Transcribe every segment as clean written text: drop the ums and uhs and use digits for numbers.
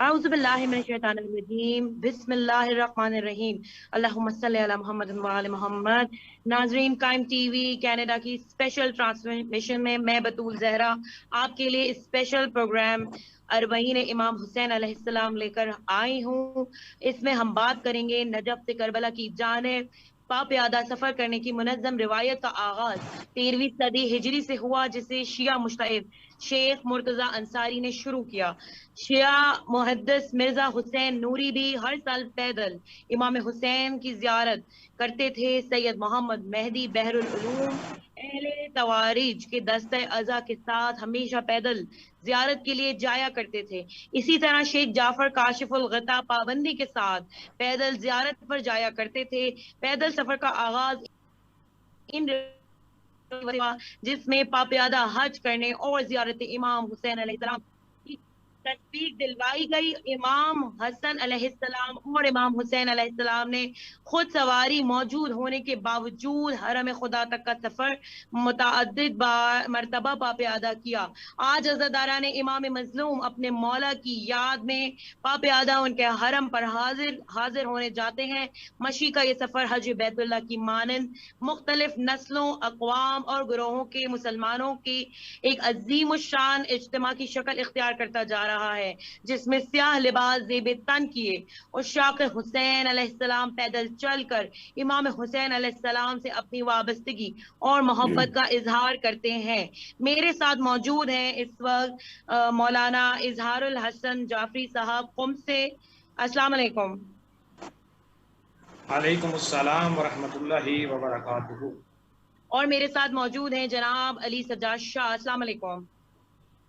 اعوذ باللہ من الشیطان الرجیم بسم اللہ الرحمن الرحیم اللہم صلی علی محمد و علی محمد۔ ناظرین، قائم ٹی وی کینیڈا کی اسپیشل ٹرانسمیشن میں میں بطول زہرا آپ کے لیے اسپیشل پروگرام اربعین امام حسین علیہ السلام لے کر آئی ہوں۔ اس میں ہم بات کریں گے نجف سے کربلا کی جانب پیادہ سفر کرنے کی منظم روایت کا آغاز 13ویں صدی ہجری سے ہوا، جسے شیعہ مجتہد شیخ مرتضی انصاری نے شروع کیا۔ شیعہ محدث مرزا حسین نوری بھی ہر سال پیدل امام حسین کی زیارت کرتے تھے۔ سید محمد مہدی بحر العلوم اہل تواریج کے دستہ اعضاء کے ساتھ ہمیشہ پیدل زیارت کے لیے جایا کرتے تھے۔ اسی طرح شیخ جعفر کاشف الغطا پابندی کے ساتھ پیدل زیارت پر جایا کرتے تھے۔ پیدل سفر کا آغاز ان جس میں پاپیادہ حج کرنے اور زیارت امام حسین علیہ السلام کی تصدیق دلوائی گئی۔ امام حسن علیہ السلام اور امام حسین علیہ السلام نے خود سواری موجود ہونے کے باوجود حرم خدا تک کا سفر متعدد مرتبہ پاپیادہ کیا۔ آج عزاداران امام مظلوم اپنے مولا کی یاد میں پاپیادہ ان کے حرم پر حاضر ہونے جاتے ہیں۔ مشی کا یہ سفر حج بیت اللہ کی مانند مختلف نسلوں، اقوام اور گروہوں کے مسلمانوں کی ایک عظیم الشان اجتماع کی شکل اختیار کرتا جا رہا ہے، جس میں سیاہ لباس زیب تن کیے عشاق حسین علیہ السلام پیدل چل کر امام حسین علیہ السلام سے اپنی وابستگی اور محبت کا اظہار کرتے ہیں۔ میرے ساتھ موجود ہیں اس وقت مولانا اظہار الحسن جعفری صاحب قم سے۔ السلام علیکم۔ وعلیکم السلام ورحمۃ اللہ وبرکاتہ۔ اور میرے ساتھ موجود ہیں جناب علی سجاد شاہ۔ السلام علیکم۔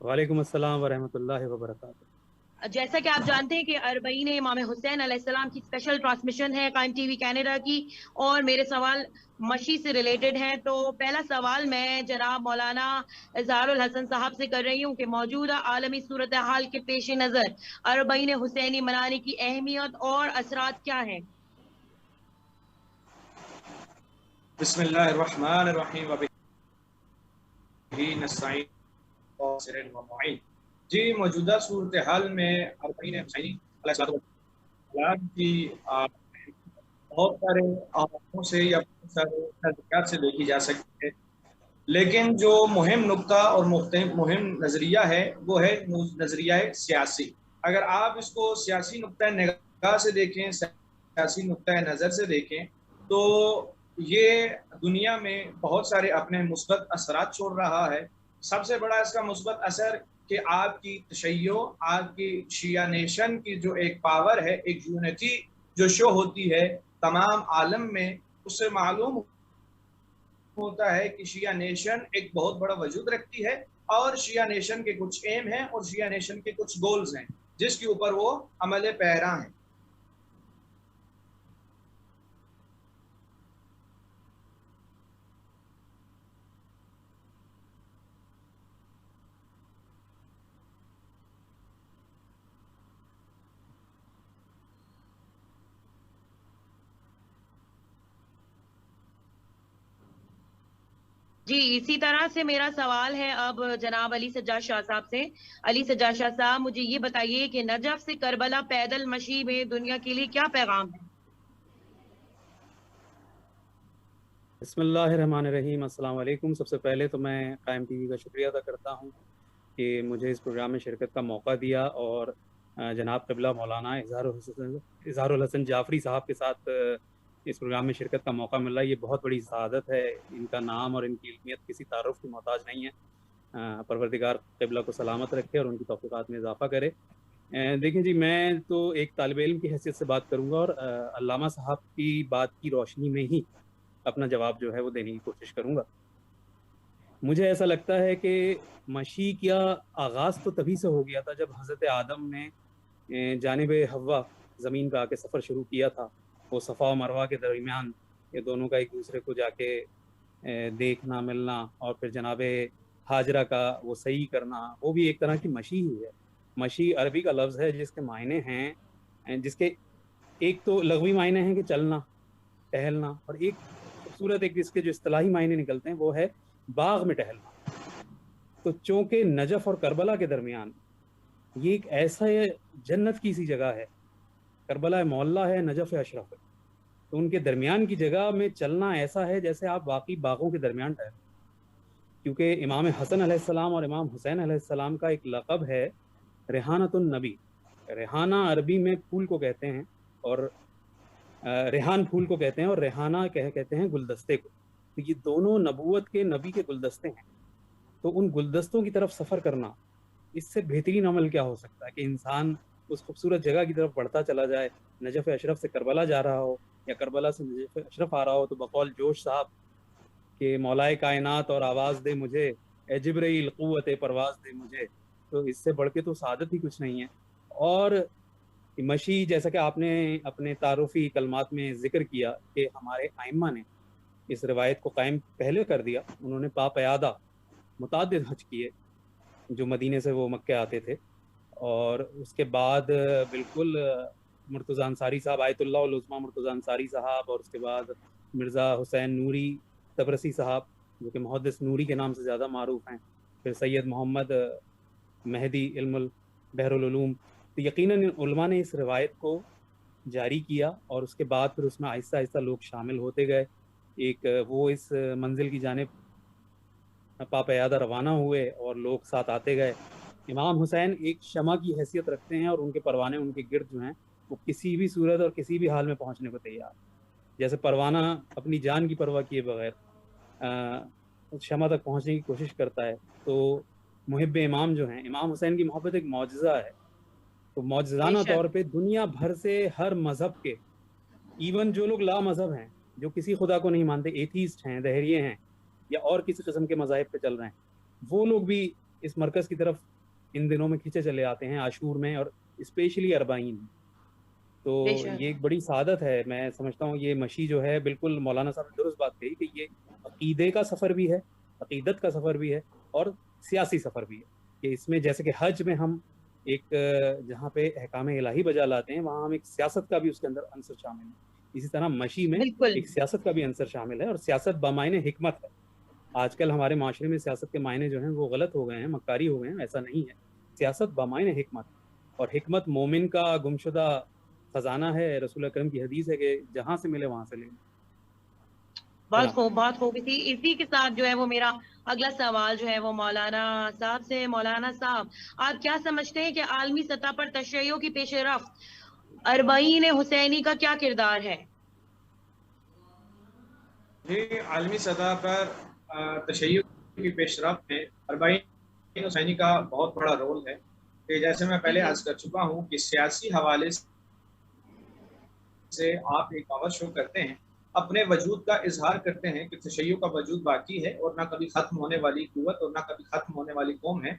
وعلیکم السلام ورحمۃ اللہ وبرکاتہ۔ جیسا کہ آپ جانتے ہیں کہ اربعین امام حسین علیہ السلام کی اسپیشل ٹرانسمیشن ہے قائم ٹی وی کینیڈا کی، اور میرے سوال مشی سے ریلیٹڈ ہیں۔ تو پہلا سوال میں جناب مولانا اظہار الحسن صاحب سے کر رہی ہوں کہ موجودہ عالمی صورتحال کے پیش نظر اربعین حسینی منانے کی اہمیت اور اثرات کیا ہیں؟ بسم اللہ الرحمن الرحیم وبہ نستعین جی، موجودہ صورتحال میں اربعین حسینی علیہ السلام کی بہت سارے آراموں سے یا بہت سارے نظریات سے دیکھی جا سکتی ہے، لیکن جو مہم نقطہ اور مہم نظریہ ہے وہ ہے نظریہ سیاسی۔ اگر آپ اس کو سیاسی نقطہ نگاہ سے دیکھیں، سیاسی نقطہ نظر سے دیکھیں، تو یہ دنیا میں بہت سارے اپنے مثبت اثرات چھوڑ رہا ہے۔ سب سے بڑا اس کا مثبت اثر کہ آپ کی تشیع، آپ کی شیعہ نیشن کی جو ایک پاور ہے، ایک یونٹی جو شو ہوتی ہے تمام عالم میں، اس سے معلوم ہوتا ہے کہ شیعہ نیشن ایک بہت بڑا وجود رکھتی ہے، اور شیعہ نیشن کے کچھ ایم ہیں اور شیعہ نیشن کے کچھ گولز ہیں جس کے اوپر وہ عمل پیرا ہیں۔ جی، اسی طرح سے میرا سوال ہے اب جناب علی سجاد شاہ صاحب سے۔ علی سجاد شاہ صاحب، مجھے یہ بتائیے کہ نجف سے کربلا پیدل مشی میں دنیا کے لیے کیا پیغام ہے؟ بسم اللہ الرحمن الرحیم۔ السلام علیکم۔ سب سے پہلے تو میں قائم ٹی وی کا شکریہ ادا کرتا ہوں کہ مجھے اس پروگرام میں شرکت کا موقع دیا، اور جناب قبلہ مولانا اظہار الحسن جعفری صاحب کے ساتھ اس پروگرام میں شرکت کا موقع مل رہا ہے، یہ بہت بڑی سعادت ہے۔ ان کا نام اور ان کی علمیت کسی تعارف کی محتاج نہیں ہے۔ پروردگار قبلہ کو سلامت رکھے اور ان کی توفیقات میں اضافہ کرے۔ دیکھیں جی، میں تو ایک طالب علم کی حیثیت سے بات کروں گا، اور علامہ صاحب کی بات کی روشنی میں ہی اپنا جواب جو ہے وہ دینے کی کوشش کروں گا۔ مجھے ایسا لگتا ہے کہ مشی کا آغاز تو تبھی سے ہو گیا تھا جب حضرت آدم نے جانب حوا زمین پہ آ کے سفر شروع کیا تھا۔ وہ صفا و مروہ کے درمیان یہ دونوں کا ایک دوسرے کو جا کے دیکھنا، ملنا، اور پھر جناب ہاجرہ کا وہ صحیح کرنا، وہ بھی ایک طرح کی مشی ہی ہے۔ مشی عربی کا لفظ ہے جس کے معنی ہیں، جس کے ایک تو لغوی معنی ہیں کہ چلنا، ٹہلنا، اور ایک خوبصورت ایک اس کے جو اصطلاحی معنی نکلتے ہیں وہ ہے باغ میں ٹہلنا۔ تو چونکہ نجف اور کربلا کے درمیان یہ ایک ایسا جنت کی سی جگہ ہے، کربلا معلیٰ ہے، نجف اشرف ہے، تو ان کے درمیان کی جگہ میں چلنا ایسا ہے جیسے آپ واقعی باغوں کے درمیان ٹہریں، کیونکہ امام حسن علیہ السلام اور امام حسین علیہ السلام کا ایک لقب ہے ریحانۃ النبی۔ ریحانہ عربی میں پھول کو کہتے ہیں، اور ریحان پھول کو کہتے ہیں، اور ریحانہ کہتے ہیں گلدستے کو، تو یہ دونوں نبوت کے نبی کے گلدستے ہیں۔ تو ان گلدستوں کی طرف سفر کرنا، اس سے بہترین عمل کیا ہو سکتا ہے کہ انسان اس خوبصورت جگہ کی طرف بڑھتا چلا جائے، نجف اشرف سے کربلا جا رہا ہو یا کربلا سے نجف اشرف آ رہا ہو، تو بقول جوش صاحب کہ مولائے کائنات اور آواز دے مجھے، اے جبرائیل قوت پرواز دے مجھے، تو اس سے بڑھ کے تو سعادت ہی کچھ نہیں ہے۔ اور مشی، جیسا کہ آپ نے اپنے تعارفی کلمات میں ذکر کیا کہ ہمارے ائمہ نے اس روایت کو قائم پہلے کر دیا، انہوں نے پیادہ متعدد حج کیے جو مدینے سے وہ مکہ آتے تھے، اور اس کے بعد بالکل مرتضیٰ انصاری صاحب، آیت اللہ العظمیٰ مرتضیٰ انصاری صاحب، اور اس کے بعد مرزا حسین نوری تبرسی صاحب جو کہ محدث نوری کے نام سے زیادہ معروف ہیں، پھر سید محمد مہدی علم بحر العلوم، تو یقیناً علماء نے اس روایت کو جاری کیا، اور اس کے بعد پھر اس میں آہستہ آہستہ لوگ شامل ہوتے گئے، ایک وہ اس منزل کی جانب پیادہ روانہ ہوئے اور لوگ ساتھ آتے گئے۔ امام حسین ایک شمع کی حیثیت رکھتے ہیں، اور ان کے پروانے ان کے گرد جو ہیں وہ کسی بھی صورت اور کسی بھی حال میں پہنچنے کو تیار، جیسے پروانہ اپنی جان کی پرواہ کیے بغیر شمع تک پہنچنے کی کوشش کرتا ہے، تو محب امام جو ہیں، امام حسین کی محبت ایک معجزہ ہے، تو معجزانہ طور پہ دنیا بھر سے ہر مذہب کے، ایون جو لوگ لا مذہب ہیں، جو کسی خدا کو نہیں مانتے، ایتھیسٹ ہیں، دہریے ہیں، یا اور کسی قسم کے مذاہب پہ چل رہے ہیں، وہ لوگ بھی اس مرکز کی طرف ان دنوں میں کھینچے چلے آتے ہیں، عاشور میں اور اسپیشلی اربعین میں۔ تو یہ ایک بڑی سعادت ہے، میں سمجھتا ہوں یہ مشی جو ہے، بالکل مولانا صاحب نے درست بات کہی کہ یہ عقیدے کا سفر بھی ہے، عقیدت کا سفر بھی ہے، اور سیاسی سفر بھی ہے، کہ اس میں جیسے کہ حج میں ہم ایک جہاں پہ احکام الہی بجا لاتے ہیں، وہاں ہم ایک سیاست کا بھی اس کے اندر عنصر شامل ہے، اسی طرح مشی میں ایک سیاست کا بھی عنصر شامل ہے، اور سیاست بمعنی حکمت ہے۔ آج کل ہمارے معاشرے میں سیاست کے معنی جو ہیں وہ غلط ہو گئے ہیں، مکاری ہو گئے ہیں، ایسا نہیں ہے، سیاست بمعنی حکمت، اور حکمت مومن کا گمشدہ خزانہ ہے، رسول اکرم کی حدیث ہے کہ جہاں سے ملے وہاں سے لے۔ بہت خوب اسی کے ساتھ جو ہے وہ میرا اگلا سوال جو ہے وہ مولانا صاحب سے۔ مولانا صاحب، آپ کیا سمجھتے ہیں کہ عالمی سطح پر تشیع کی پیش رفت اربعین حسینی کا کیا کردار ہے؟ جی، عالمی سطح پر تشیع کی پیش رفت میں اربعین حسینی کا بہت بڑا رول ہے، کہ جیسے میں پہلے عرض کر چکا ہوں کہ سیاسی حوالے سے آپ ایک پاور شو کرتے ہیں، اپنے وجود کا اظہار کرتے ہیں کہ تشیع کا وجود باقی ہے، اور نہ کبھی ختم ہونے والی قوت اور نہ کبھی ختم ہونے والی قوم ہے۔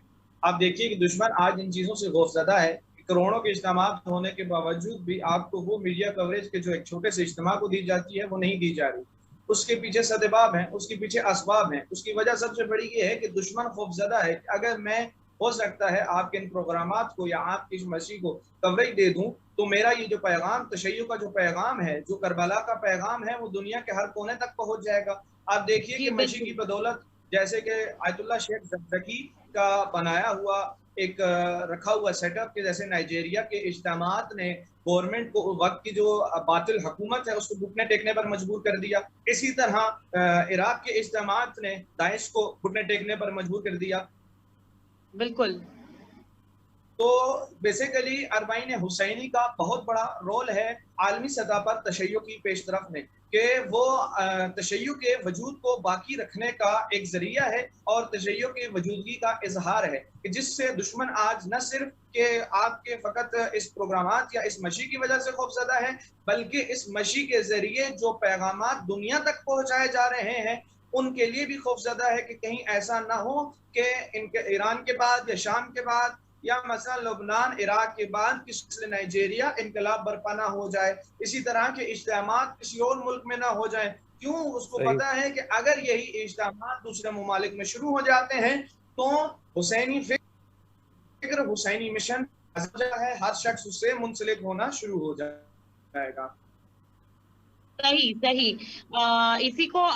آپ دیکھیے کہ دشمن آج ان چیزوں سے خوفزدہ ہے، کروڑوں کے اجتماعات ہونے کے باوجود بھی آپ کو وہ میڈیا کوریج کے جو ایک چھوٹے سے اجتماع کو دی جاتی ہے وہ نہیں دی جا رہی۔ اس کے پیچھے سدباب ہیں، اس کے پیچھے اسباب ہیں۔ اس کی وجہ سب سے بڑی یہ ہے کہ دشمن خوفزدہ ہے کہ اگر میں ہو سکتا ہے آپ کے ان پروگرامات کو یا آپ کی مسیح کو کوریج دے دوں، تو میرا یہ جو پیغام، تشیع کا جو پیغام ہے، جو کربلا کا پیغام ہے، وہ دنیا کے ہر کونے تک پہنچ جائے گا۔ آپ دیکھیے کہ مسیح کی بدولت، جیسے کہ آیت اللہ شیخ زکزکی کا بنایا ہوا ایک رکھا ہوا سیٹ اپ، کے جیسے نائجیریا کے اجتماعات نے گورنمنٹ کو، وقت کی جو باطل حکومت ہے، اس کو گھٹنے ٹیکنے پر مجبور کر دیا۔ اسی طرح عراق کے اجتماعات نے داعش کو گھٹنے ٹیکنے پر مجبور کر دیا۔ بالکل۔ تو بیسیکلی اربعین حسینی کا بہت بڑا رول ہے عالمی سطح پر تشیع کی پیش رفت میں، کہ وہ تشیع کے وجود کو باقی رکھنے کا ایک ذریعہ ہے، اور تشیع کے وجودگی کا اظہار ہے، کہ جس سے دشمن آج نہ صرف کہ آپ کے فقط اس پروگرامات یا اس مشی کی وجہ سے خوفزدہ ہے، بلکہ اس مشی کے ذریعے جو پیغامات دنیا تک پہنچائے جا رہے ہیں ان کے لیے بھی خوفزدہ ہے، کہ کہیں ایسا نہ ہو کہ ان کے ایران کے بعد یا شام کے بعد یا مثلا لبنان عراق کے بعد کسی نائجیریا انقلاب برپا نہ ہو جائے، اسی طرح کے اجتماعات کسی اور ملک میں نہ ہو جائیں۔ کیوں؟ اس کو پتا ہے کہ اگر یہی اجتماعات دوسرے ممالک میں شروع ہو جاتے ہیں تو حسینی فکر، حسینی مشن ہے، ہر شخص اس سے منسلک ہونا شروع ہو جائے گا۔ صحیح اسی کو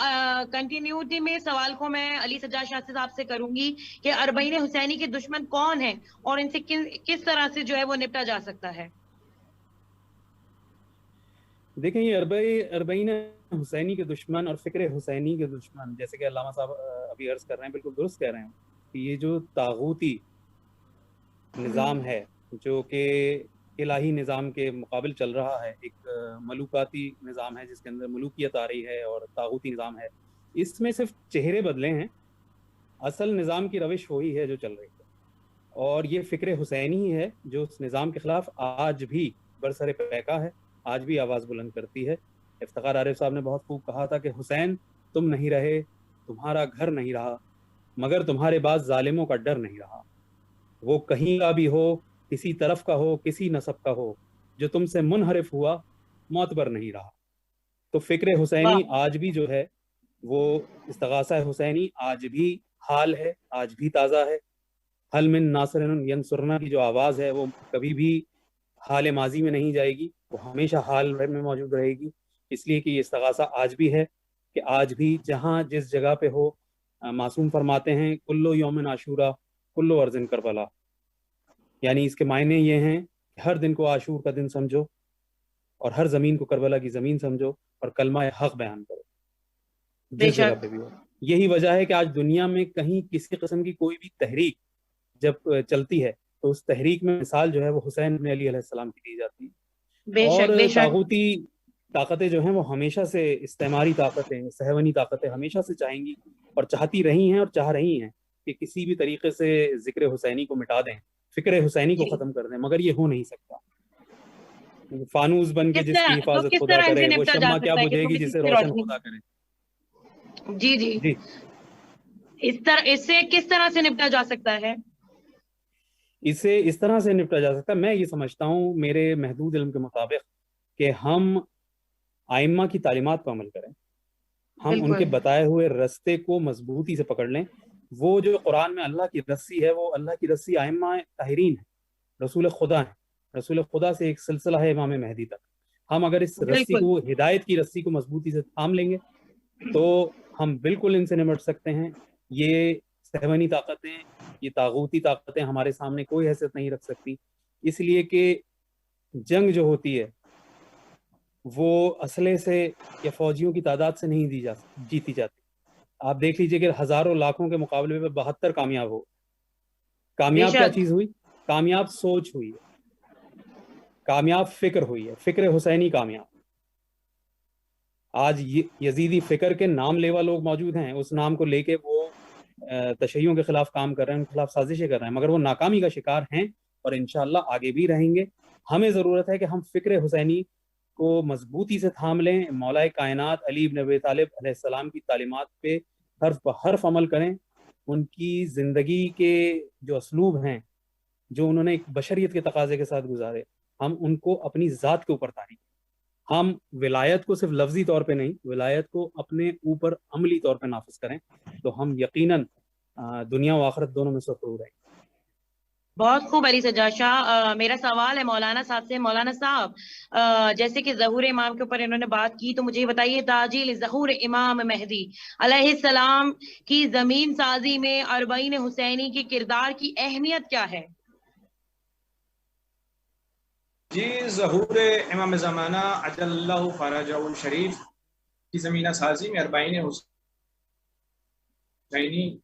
کنٹینیوٹی میں سوال کو میں علی سجاد شاہ صاحب سے کروں گی کہ اربعین حسینی کے دشمن کون ہیں اور ان سے کس طرح سے جو ہے وہ نپٹا جا سکتا ہے؟ دیکھیں یہ اربعین حسینی کے دشمن اور فکر حسینی کے دشمن، جیسے کہ علامہ صاحب ابھی عرض کر رہے ہیں، بالکل درست کہہ رہے ہیں کہ یہ جو طاغوتی نظام ہے جو کہ الہی نظام کے مقابل چل رہا ہے، ایک ملوکاتی نظام ہے جس کے اندر ملوکیت آ رہی ہے اور طاغوتی نظام ہے، اس میں صرف چہرے بدلے ہیں، اصل نظام کی روش وہی ہے جو چل رہی ہے، اور یہ فکر حسینی ہی ہے جو اس نظام کے خلاف آج بھی برسر پیکا ہے، آج بھی آواز بلند کرتی ہے۔ افتخار عارف صاحب نے بہت خوب کہا تھا کہ حسین تم نہیں رہے، تمہارا گھر نہیں رہا، مگر تمہارے بعد ظالموں کا ڈر نہیں رہا، وہ کہیں کا بھی ہو، کسی طرف کا ہو، کسی نسب کا ہو، جو تم سے منحرف ہوا معتبر نہیں رہا۔ تو فکر حسینی آج بھی جو ہے وہ استغاثہ حسینی آج بھی حال ہے، آج بھی تازہ ہے۔ حل من ناصر ینصرنا کی جو آواز ہے وہ کبھی بھی حال ماضی میں نہیں جائے گی، وہ ہمیشہ حال میں موجود رہے گی، اس لیے کہ یہ استغاثہ آج بھی ہے کہ آج بھی جہاں جس جگہ پہ ہو، معصوم فرماتے ہیں کلو یوم عاشورہ کلو ارض کربلا، یعنی اس کے معنی یہ ہیں کہ ہر دن کو عاشور کا دن سمجھو اور ہر زمین کو کربلا کی زمین سمجھو اور کلمہ حق بیان کرو جس جگہ پہ بھی ہو۔ یہی وجہ ہے کہ آج دنیا میں کہیں کسی قسم کی کوئی بھی تحریک جب چلتی ہے تو اس تحریک میں مثال جو ہے وہ حسین بن علی علیہ السلام کی دی جاتی ہے۔ اور طاغوتی طاقتیں جو ہیں وہ ہمیشہ سے استعماری طاقتیں، صہیونی طاقتیں ہمیشہ سے چاہیں گی اور چاہتی رہی ہیں اور چاہ رہی ہیں کہ کسی بھی طریقے سے ذکر حسینی کو مٹا دیں، فکر حسینی کو ختم کر دیں، مگر یہ ہو نہیں سکتا۔ فانوس بن کے جس کی حفاظت خدا کرے، وہ شمع کیا بجھے گی جسے روشن خدا کرے۔ جی اس سے کس طرح سے نپٹا جا سکتا ہے؟ اسے اس طرح سے نپٹا جا سکتا ہے، میں یہ سمجھتا ہوں میرے محدود علم کے مطابق کہ ہم ائمہ کی تعلیمات پر عمل کریں، ہم ان کے بتائے ہوئے رستے کو مضبوطی سے پکڑ لیں۔ وہ جو قرآن میں اللہ کی رسی ہے، وہ اللہ کی رسی ائمہ طاہرین ہے، رسول خدا ہیں، رسول خدا سے ایک سلسلہ ہے امام مہدی تک۔ ہم اگر اس رسی کو، ہدایت کی رسی کو مضبوطی سے تھام لیں گے تو ہم بالکل ان سے نمٹ سکتے ہیں۔ یہ صہیونی طاقتیں، یہ طاغوتی طاقتیں ہمارے سامنے کوئی حیثیت نہیں رکھ سکتی، اس لیے کہ جنگ جو ہوتی ہے وہ اسلحے سے یا فوجیوں کی تعداد سے نہیں جیتی جاتی۔ آپ دیکھ لیجئے کہ ہزاروں لاکھوں کے مقابلے میں 72 کامیاب ہو۔ کامیاب کیا چیز ہوئی؟ کامیاب سوچ ہوئی ہے، کامیاب فکر ہوئی ہے، فکر حسینی کامیاب۔ آج یزیدی فکر کے نام لیوا لوگ موجود ہیں، اس نام کو لے کے وہ تشیعوں کے خلاف کام کر رہے ہیں، ان کے خلاف سازشیں کر رہے ہیں، مگر وہ ناکامی کا شکار ہیں اور انشاءاللہ آگے بھی رہیں گے۔ ہمیں ضرورت ہے کہ ہم فکر حسینی کو مضبوطی سے تھام لیں، مولا کائنات علی بن ابی طالب علیہ السلام کی تعلیمات پہ حرف بحرف عمل کریں، ان کی زندگی کے جو اسلوب ہیں، جو انہوں نے ایک بشریت کے تقاضے کے ساتھ گزارے، ہم ان کو اپنی ذات کے اوپر تاریخ، ہم ولایت کو صرف لفظی طور پہ نہیں، ولایت کو اپنے اوپر عملی طور پہ نافذ کریں تو ہم یقیناً دنیا و آخرت دونوں میں سرفراز رہیں۔ بہت خوب علی سجاد شاہ۔ میرا سوال ہے مولانا صاحب سے۔ مولانا صاحب، جیسے کہ ظہور امام کے اوپر انہوں نے بات کی، تو مجھے بتائیے تعجیل ظہور امام مہدی علیہ السلام کی زمین سازی میں اربعین حسینی کے کردار کی اہمیت کیا ہے؟ جی، ظہور امام زمانہ عجل اللہ فرجہ الشریف کی زمینہ سازی میں اربعین حسینی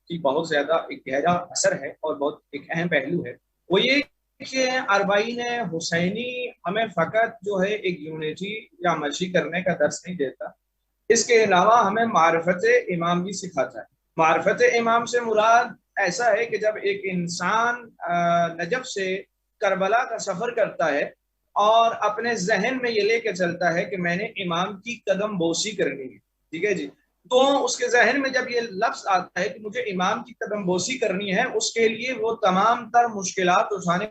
کی بہت زیادہ ایک گہرا اثر ہے اور بہت ایک اہم پہلو ہے۔ وہ یہ کہ اربعین حسینی ہمیں فقط جو ہے ایک یونٹی یا مشی کرنے کا درس نہیں دیتا، اس کے علاوہ ہمیں معرفت امام بھی سکھاتا ہے۔ معرفت امام سے مراد ایسا ہے کہ جب ایک انسان نجف سے کربلا کا سفر کرتا ہے اور اپنے ذہن میں یہ لے کے چلتا ہے کہ میں نے امام کی قدم بوسی کرنی ہے، ٹھیک ہے جی، تو اس کے ذہن میں جب یہ لفظ آتا ہے کہ مجھے امام کی قدم بوسی کرنی ہے، اس کے لیے وہ تمام تر مشکلات اٹھانے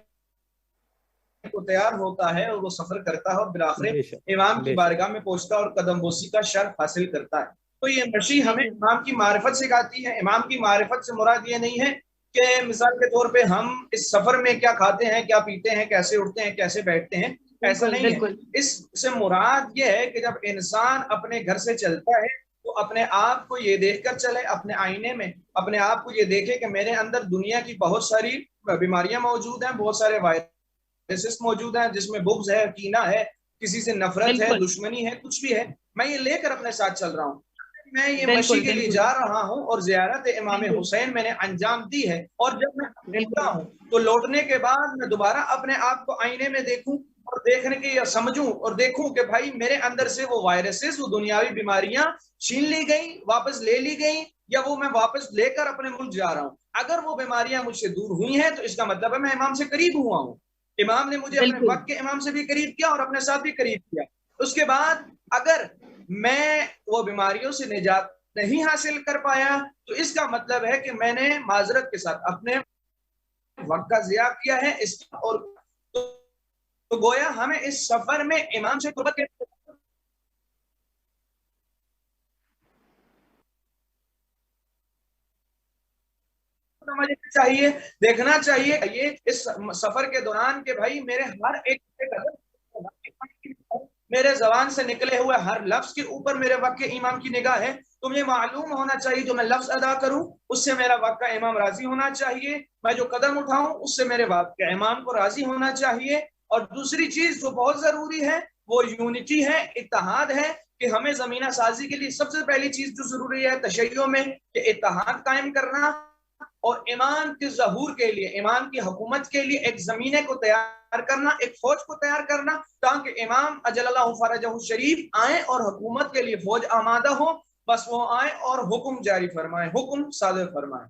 کو تیار ہوتا ہے اور وہ سفر کرتا ہے اور بالآخر امام کی بارگاہ میں پہنچتا ہے اور قدم بوسی کا شرف حاصل کرتا ہے۔ تو یہ مشی ہمیں امام کی معرفت سکھاتی ہے۔ امام کی معرفت سے مراد یہ نہیں ہے کہ مثال کے طور پہ ہم اس سفر میں کیا کھاتے ہیں، کیا پیتے ہیں، کیسے اٹھتے ہیں، کیسے بیٹھتے ہیں، ایسا نہیں ہے. اس سے مراد یہ ہے کہ جب انسان اپنے گھر سے چلتا ہے تو اپنے آپ کو یہ دیکھ کر چلے, اپنے آئینے میں اپنے آپ کو یہ دیکھے کہ میرے اندر دنیا کی بہت ساری بیماریاں موجود ہیں, بہت سارے وائرسز موجود ہیں جس میں بغض ہے, کینہ ہے, کسی سے نفرت ہے, دشمنی ہے, کچھ بھی ہے, میں یہ لے کر اپنے ساتھ چل رہا ہوں. میں یہ مشی کے لیے جا رہا ہوں اور زیارت امام حسین میں نے انجام دی ہے, اور جب میں لوٹتا ہوں تو لوٹنے کے بعد میں دوبارہ اپنے آپ کو آئینے میں دیکھوں اور دیکھنے کے یا سمجھوں اور دیکھوں کہ بھائی میرے اندر سے وہ وائرسز, وہ دنیاوی بیماریاں چھین لی گئی, واپس لے لی گئی, یا وہ میں واپس لے کر اپنے ملک جا رہا ہوں. اگر وہ بیماریاں مجھ سے دور ہوئی ہیں تو اس کا مطلب ہے میں امام سے قریب ہوا ہوں. امام نے مجھے اپنے وقت کے امام سے بھی قریب کیا اور اپنے ساتھ بھی قریب کیا. اس کے بعد اگر میں وہ بیماریوں سے نجات نہیں حاصل کر پایا تو اس کا مطلب ہے کہ میں نے معذرت کے ساتھ اپنے وقت کا ضیاع کیا ہے. اس اور تو گویا ہمیں اس سفر میں امام سے قربت کے چاہیے, دیکھنا چاہیے یہ اس سفر کے دوران کہ بھائی میرے ہر ایک میرے زبان سے نکلے ہوئے ہر لفظ کے اوپر میرے وقت کے امام کی نگاہ ہے. تو مجھے معلوم ہونا چاہیے جو میں لفظ ادا کروں اس سے میرا وقت کا امام راضی ہونا چاہیے, میں جو قدم اٹھاؤں اس سے میرے وقت کے امام کو راضی ہونا چاہیے. اور دوسری چیز جو بہت ضروری ہے وہ یونٹی ہے, اتحاد ہے, کہ ہمیں زمینہ سازی کے لیے سب سے پہلی چیز جو ضروری ہے تشیع میں کہ اتحاد قائم کرنا, اور امام کے ظہور کے لیے, امام کی حکومت کے لیے ایک زمینے کو تیار کرنا, ایک فوج کو تیار کرنا, تاکہ امام اجل اللہ فرجہ شریف آئیں اور حکومت کے لیے فوج آمادہ ہو, بس وہ آئیں اور حکم جاری فرمائیں, حکم صادر فرمائیں.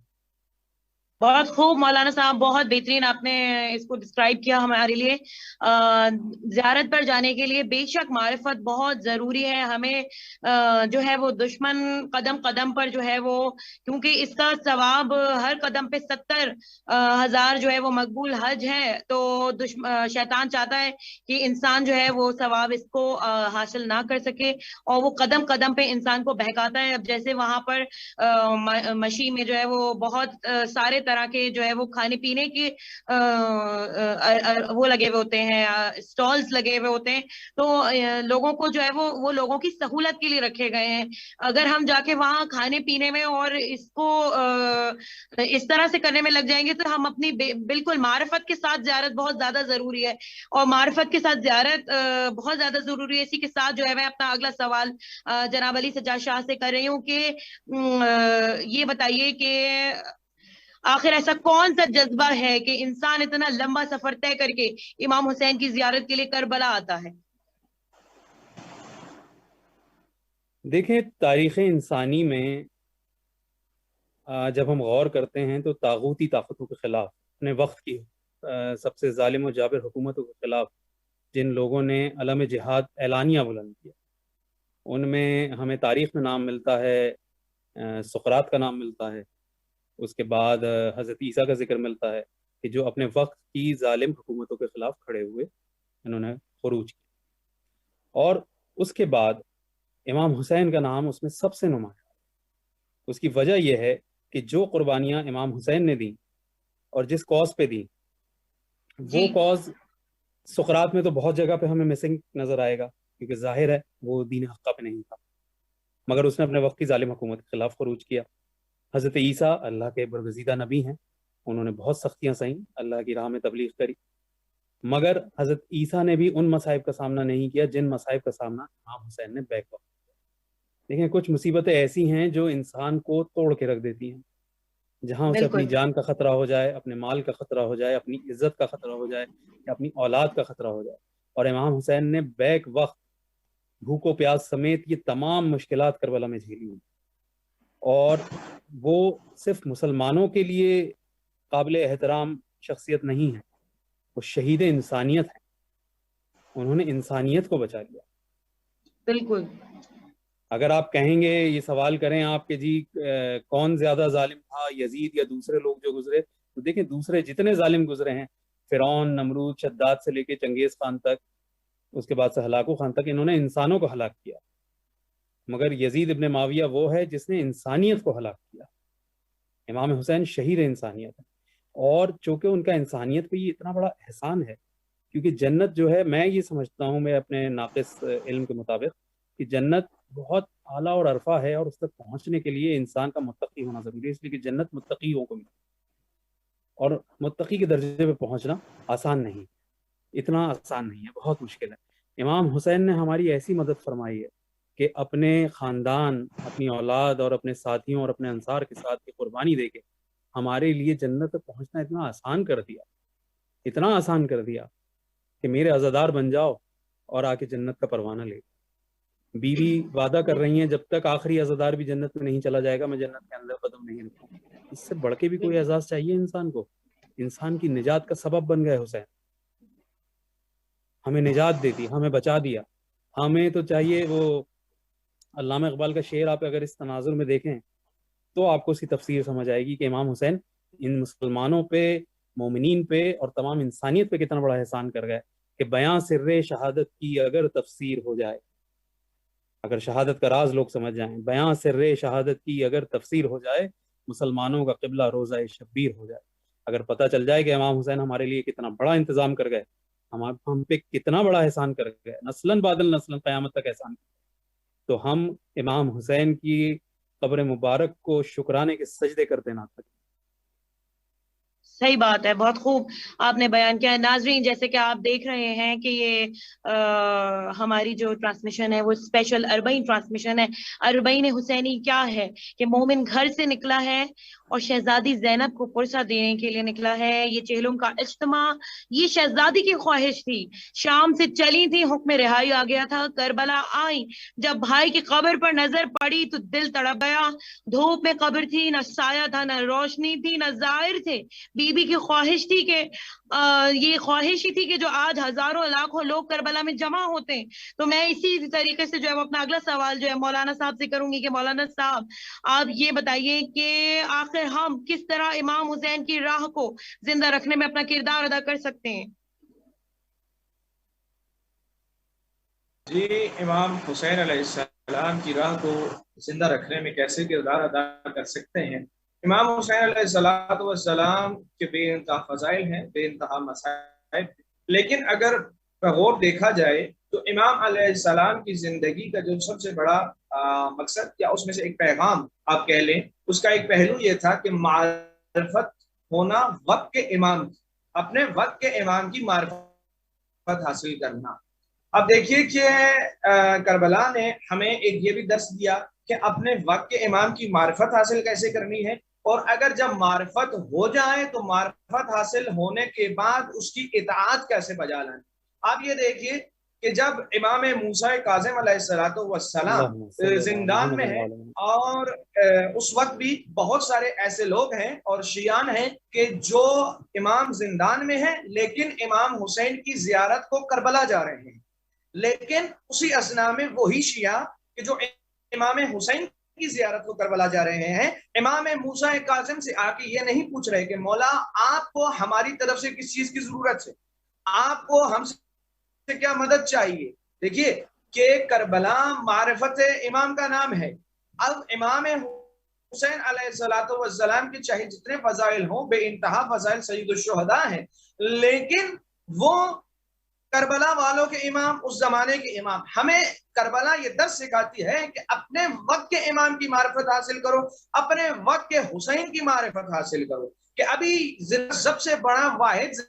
بہت خوب مولانا صاحب, بہت بہترین آپ نے اس کو ڈسکرائب کیا ہمارے لیے. زیارت پر جانے کے لیے بے شک معرفت بہت ضروری ہے. ہمیں جو ہے وہ دشمن قدم قدم پر جو ہے وہ, کیونکہ اس کا ثواب ہر قدم پہ 70,000 جو ہے وہ مقبول حج ہے, تو شیطان چاہتا ہے کہ انسان جو ہے وہ ثواب اس کو حاصل نہ کر سکے, اور وہ قدم قدم پہ انسان کو بہکاتا ہے. اب جیسے وہاں پر مشی میں جو ہے وہ بہت سارے طرح کے جو ہے وہ کھانے پینے کے وہ لگے ہوئے ہوتے ہیں, اسٹالز لگے ہوئے ہوتے ہیں, تو لوگوں کو جو ہے وہ لوگوں کی سہولت کے لیے رکھے گئے ہیں. اگر ہم جا کے وہاں کھانے پینے میں اور اس کو اس طرح سے کرنے میں لگ جائیں گے تو ہم اپنی بالکل معرفت کے ساتھ زیارت بہت زیادہ ضروری ہے, اور معرفت کے ساتھ زیارت بہت زیادہ ضروری ہے. اسی کے ساتھ جو ہے میں اپنا اگلا سوال جناب علی سجاد شاہ سے کر رہی ہوں کہ یہ بتائیے کہ آخر ایسا کون سا جذبہ ہے کہ انسان اتنا لمبا سفر طے کر کے امام حسین کی زیارت کے لیے کربلا آتا ہے؟ دیکھیں, تاریخ انسانی میں جب ہم غور کرتے ہیں تو طاغوتی طاقتوں کے خلاف, اپنے وقت کی سب سے ظالم و جابر حکومتوں کے خلاف جن لوگوں نے علم جہاد اعلانیہ بلند کیا, ان میں ہمیں تاریخ میں نام ملتا ہے, سقراط کا نام ملتا ہے, اس کے بعد حضرت عیسیٰ کا ذکر ملتا ہے کہ جو اپنے وقت کی ظالم حکومتوں کے خلاف کھڑے ہوئے, انہوں نے خروج کیا. اور اس کے بعد امام حسین کا نام اس میں سب سے نمایاں. اس کی وجہ یہ ہے کہ جو قربانیاں امام حسین نے دیں اور جس کاز پہ دیں, وہ کاز سقراط میں تو بہت جگہ پہ ہمیں مسنگ نظر آئے گا, کیونکہ ظاہر ہے وہ دین حقہ پہ نہیں تھا, مگر اس نے اپنے وقت کی ظالم حکومت کے خلاف خروج کیا. حضرت عیسیٰ اللہ کے برگزیدہ نبی ہیں, انہوں نے بہت سختیاں سہیں, اللہ کی راہ میں تبلیغ کری, مگر حضرت عیسیٰ نے بھی ان مصائب کا سامنا نہیں کیا جن مصائب کا سامنا امام حسین نے بیک وقت کیا. دیکھیں, کچھ مصیبتیں ایسی ہیں جو انسان کو توڑ کے رکھ دیتی ہیں, جہاں اسے اپنی جان کا خطرہ ہو جائے, اپنے مال کا خطرہ ہو جائے, اپنی عزت کا خطرہ ہو جائے, یا اپنی اولاد کا خطرہ ہو جائے. اور امام حسین نے بیک وقت بھوک و پیاس سمیت یہ تمام مشکلات کربلا میں جھیلی ہوئی, اور وہ صرف مسلمانوں کے لیے قابل احترام شخصیت نہیں ہے, وہ شہید انسانیت ہے. انہوں نے انسانیت کو بچا لیا. بالکل. اگر آپ کہیں گے, یہ سوال کریں آپ کہ جی کون زیادہ ظالم تھا, یزید یا دوسرے لوگ جو گزرے, تو دیکھیں دوسرے جتنے ظالم گزرے ہیں, فرعون, نمرود, شداد سے لے کے چنگیز خان تک, اس کے بعد سے ہلاکو خان تک, انہوں نے انسانوں کو ہلاک کیا. مگر یزید ابن معاویہ وہ ہے جس نے انسانیت کو ہلاک کیا. امام حسین شہید انسانیت ہے, اور چونکہ ان کا انسانیت پہ یہ اتنا بڑا احسان ہے کیونکہ جنت جو ہے، میں یہ سمجھتا ہوں، میں اپنے ناقص علم کے مطابق، کہ جنت بہت اعلیٰ اور عرفہ ہے، اور اس تک پہنچنے کے لیے انسان کا متقی ہونا ضروری ہے، اس لیے کہ جنت متقیوں کو ملتی ہے، اور متقی کے درجے پہ پہنچنا آسان نہیں، اتنا آسان نہیں ہے، بہت مشکل ہے۔ امام حسین نے ہماری ایسی مدد فرمائی ہے کہ اپنے خاندان، اپنی اولاد اور اپنے ساتھیوں اور اپنے انصار کے ساتھ قربانی دے کے ہمارے لیے جنت تک پہنچنا اتنا آسان کر دیا، اتنا آسان کر دیا کہ میرے عزادار بن جاؤ اور آ کے جنت کا پروانہ لے۔ بیوی وعدہ کر رہی ہیں جب تک آخری عزادار بھی جنت میں نہیں چلا جائے گا میں جنت کے اندر قدم نہیں رکھوں۔ اس سے بڑھ کے بھی کوئی اعزاز چاہیے انسان کو؟ انسان کی نجات کا سبب بن گئے حسین، ہمیں نجات دے دی، ہمیں بچا دیا۔ ہمیں تو چاہیے، وہ علامہ اقبال کا شعر آپ اگر اس تناظر میں دیکھیں تو آپ کو اس کی تفسیر سمجھ آئے گی کہ امام حسین ان مسلمانوں پہ، مومنین پہ اور تمام انسانیت پہ کتنا بڑا احسان کر گئے کہ بیاں سر شہادت کی اگر تفسیر ہو جائے، اگر شہادت کا راز لوگ سمجھ جائیں، بیاں سر شہادت کی اگر تفسیر ہو جائے، مسلمانوں کا قبلہ روزہ شبیر ہو جائے۔ اگر پتہ چل جائے کہ امام حسین ہمارے لیے کتنا بڑا انتظام کر گئے، ہم پہ کتنا بڑا احسان کر گئے، نسلاً بعدل نسلاً قیامت تک احسان، تو ہم امام حسین کی قبر مبارک کو شکرانے کے سجدے کر دینا تک۔ صحیح بات ہے، بہت خوب آپ نے بیان کیا ہے۔ ناظرین، جیسے کہ آپ دیکھ رہے ہیں کہ یہ ہماری جو ٹرانسمیشن ہے وہ اسپیشل اربعین ٹرانسمیشن ہے۔ اربعین حسینی کیا ہے کہ مومن گھر سے نکلا ہے اور شہزادی زینب کو پرسہ دینے کے لیے نکلا ہے۔ یہ چہلم کا اجتماع یہ شہزادی کی خواہش تھی، شام سے چلی تھی، حکم رہائی آ گیا تھا، کربلا آئی، جب بھائی کی قبر پر نظر پڑی تو دل تڑپ گیا۔ دھوپ میں قبر تھی، نہ سایہ تھا، نہ روشنی تھی، نہ ظاہر تھے۔ بی بی کی خواہش تھی کہ یہ خواہش ہی تھی کہ جو آج ہزاروں لاکھوں لوگ کربلا میں جمع ہوتے ہیں۔ تو میں اسی طریقے سے جو ہے وہ اپنا اگلا سوال جو ہے مولانا صاحب سے کروں گی کہ مولانا صاحب آپ یہ بتائیے کہ آخر ہم کس طرح امام حسین کی راہ کو زندہ رکھنے میں اپنا کردار ادا کر سکتے ہیں؟ جی، امام حسین علیہ السلام کی راہ کو زندہ رکھنے میں کیسے کردار ادا کر سکتے ہیں؟ امام حسین علیہ السلام کے بے انتہا فضائل ہیں، بے انتہا مسائل، لیکن اگر غور دیکھا جائے تو امام علیہ السلام کی زندگی کا جو سب سے بڑا مقصد یا اس میں سے ایک پیغام آپ کہہ لیں، اس کا ایک پہلو یہ تھا کہ معرفت ہونا، وقت کے امام، اپنے وقت کے امام کی معرفت حاصل کرنا۔ اب دیکھیے کہ کربلا نے ہمیں ایک یہ بھی درس دیا کہ اپنے وقت کے امام کی معرفت حاصل کیسے کرنی ہے، اور اگر جب معرفت ہو جائے تو معرفت حاصل ہونے کے بعد اس کی اطاعت کیسے بجا لائیں۔ آپ یہ دیکھیے کہ جب امام موسیٰ کاظم علیہ السلام زندان میں ہے، اور اس وقت بھی بہت سارے ایسے لوگ ہیں اور شیعان ہیں کہ جو امام زندان میں ہیں لیکن امام حسین کی زیارت کو کربلا جا رہے ہیں، لیکن اسی اثنا میں وہی شیعہ کہ جو امام حسین کی زیارت کو کربلا جا رہے ہیں، امام موسیٰ کاظم سے آ کے یہ نہیں پوچھ رہے کہ مولا آپ کو ہماری طرف سے کس چیز کی ضرورت ہے، آپ کو ہم سے کیا مدد چاہیے۔ دیکھیے کہ کربلا معرفت امام کا نام ہے۔ اب امام حسین علیہ السلام کے چاہے جتنے فضائل ہوں، بے انتہا فضائل، سید الشہداء ہیں، لیکن وہ کربلا والوں کے امام، اس زمانے کے امام۔ ہمیں کربلا یہ درس سکھاتی ہے کہ اپنے وقت کے امام کی معرفت حاصل کرو، اپنے وقت کے حسین کی معرفت حاصل کرو، کہ ابھی سب سے بڑا واحد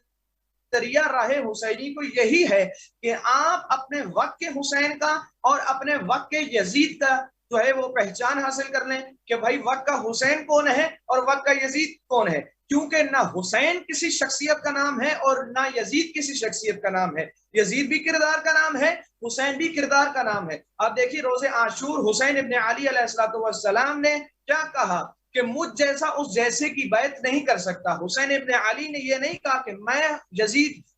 ذریعہ راہ حسینی کو یہی ہے کہ آپ اپنے وقت کے حسین کا اور اپنے وقت کے یزید کا جو ہے وہ پہچان حاصل کر لیں کہ بھائی وقت کا حسین کون ہے اور وقت کا یزید کون ہے، کیونکہ نہ حسین کسی شخصیت کا نام ہے اور نہ یزید کسی شخصیت کا نام ہے۔ یزید بھی کردار کا نام ہے، حسین بھی کردار کا نام ہے۔ آپ دیکھیے روز عاشور حسین ابن علی علیہ السلام نے کیا کہا کہ مجھ جیسا اس جیسے کی بیعت نہیں کر سکتا۔ حسین ابن علی نے یہ نہیں کہا کہ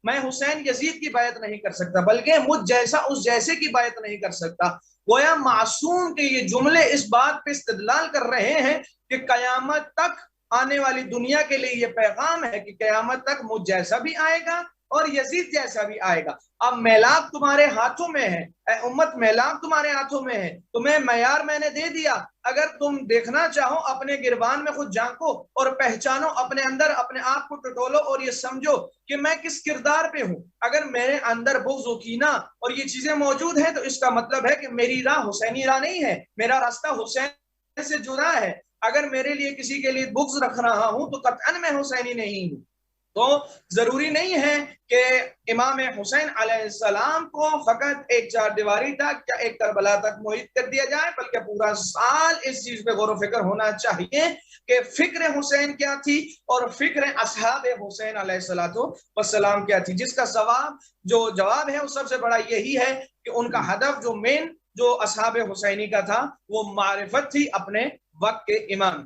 میں حسین یزید کی بیعت نہیں کر سکتا، بلکہ مجھ جیسا اس جیسے کی بیعت نہیں کر سکتا۔ گویا معصوم کے یہ جملے اس بات پہ استدلال کر رہے ہیں کہ قیامت تک آنے والی دنیا کے لیے یہ پیغام ہے کہ قیامت تک مجھ جیسا بھی آئے گا اور یزید جیسا بھی آئے گا۔ اب میلاد تمہارے ہاتھوں میں ہے، اے امت میلاد تمہارے ہاتھوں میں ہے، تمہیں معیار میں نے دے دیا، اگر تم دیکھنا چاہو اپنے گربان میں خود جھانکو اور پہچانو، اپنے اندر اپنے آپ کو ٹٹولو اور یہ سمجھو کہ میں کس کردار پہ ہوں۔ اگر میرے اندر بغض و کینہ اور یہ چیزیں موجود ہیں تو اس کا مطلب ہے کہ میری راہ حسینی راہ نہیں ہے، میرا راستہ حسین سے جدا ہے۔ اگر میرے لیے کسی کے لیے بغض رکھ رہا ہوں تو قطعاً میں حسینی نہیں ہوں۔ تو ضروری نہیں ہے کہ امام حسین علیہ السلام کو فقط ایک چار دیواری تک یا ایک کربلا تک محیط کر دیا جائے، بلکہ پورا سال اس چیز پہ غور و فکر ہونا چاہیے کہ فکر حسین کیا تھی اور فکر اصحاب حسین علیہ السلام کیا تھی، جس کا جواب ہے وہ سب سے بڑا یہی ہے کہ ان کا ہدف جو اصحاب حسینی کا تھا وہ معرفت تھی اپنے وقت کے امام۔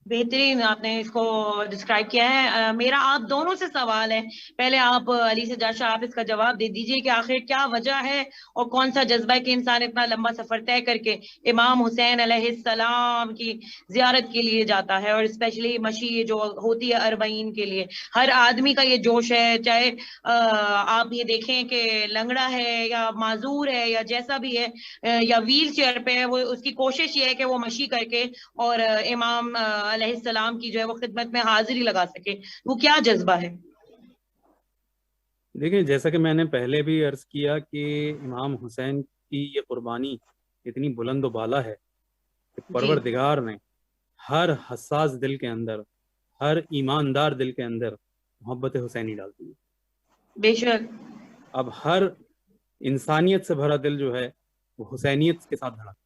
بہترین آپ نے اس کو ڈسکرائب کیا ہے۔ میرا آپ دونوں سے سوال ہے، پہلے آپ علی سجاد شاہ آپ اس کا جواب دے دیجئے کہ آخر کیا وجہ ہے اور کون سا جذبہ ہے کہ انسان اتنا لمبا سفر طے کر کے امام حسین علیہ السلام کی زیارت کے لیے جاتا ہے، اور اسپیشلی مشی جو ہوتی ہے 40 کے لیے۔ ہر آدمی کا یہ جوش ہے، چاہے آپ یہ دیکھیں کہ لنگڑا ہے یا معذور ہے یا جیسا بھی ہے یا ویل چیئر پہ ہے، وہ اس کی کوشش یہ ہے کہ وہ مشی کر کے اور امام علیہ السلام کی جو ہے وہ خدمت میں حاضری لگا سکے۔ وہ کیا جذبہ ہے؟ دیکھیں، جیسا کہ میں نے پہلے بھی عرض کیا کہ امام حسین کی یہ قربانی اتنی بلند و بالا ہے کہ پروردگار نے ہر حساس دل کے اندر، ہر ایماندار دل کے اندر محبت حسینی ڈال دی ہے۔ بے شک۔ اب ہر انسانیت سے بھرا دل جو ہے وہ حسینیت کے ساتھ دھڑکتا ہے،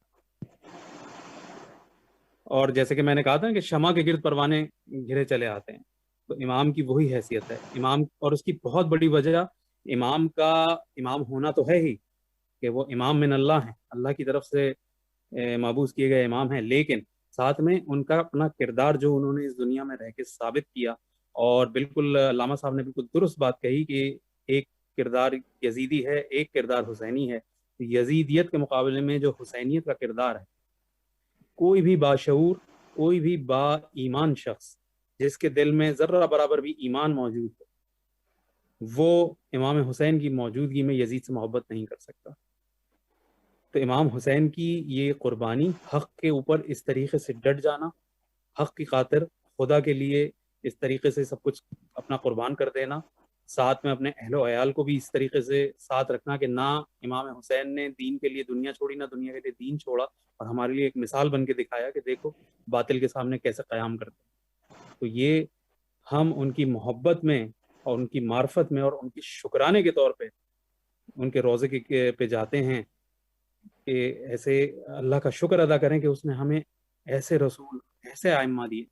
اور جیسے کہ میں نے کہا تھا کہ شمع کے گرد پروانے گھرے چلے آتے ہیں، تو امام کی وہی حیثیت ہے امام، اور اس کی بہت بڑی وجہ امام کا امام ہونا تو ہے ہی کہ وہ امام من اللہ ہیں، اللہ کی طرف سے مبعوث کیے گئے امام ہیں، لیکن ساتھ میں ان کا اپنا کردار جو انہوں نے اس دنیا میں رہ کے ثابت کیا، اور بالکل علامہ صاحب نے بالکل درست بات کہی کہ ایک کردار یزیدی ہے، ایک کردار حسینی ہے۔ یزیدیت کے مقابلے میں جو حسینیت کا کردار ہے، کوئی بھی باشعور، کوئی بھی با ایمان شخص جس کے دل میں ذرہ برابر بھی ایمان موجود ہے، وہ امام حسین کی موجودگی میں یزید سے محبت نہیں کر سکتا۔ تو امام حسین کی یہ قربانی، حق کے اوپر اس طریقے سے ڈٹ جانا، حق کی خاطر خدا کے لیے اس طریقے سے سب کچھ اپنا قربان کر دینا، ساتھ میں اپنے اہل و عیال کو بھی اس طریقے سے ساتھ رکھنا کہ نہ امام حسین نے دین کے لیے دنیا چھوڑی، نہ دنیا کے لیے دین چھوڑا، اور ہمارے لیے ایک مثال بن کے دکھایا کہ دیکھو باطل کے سامنے کیسے قیام کرتے ہیں۔ تو یہ ہم ان کی محبت میں اور ان کی معرفت میں اور ان کی شکرانے کے طور پہ ان کے روضے پہ جاتے ہیں کہ ایسے اللہ کا شکر ادا کریں کہ اس نے ہمیں ایسے رسول، ایسے ائمہ دیے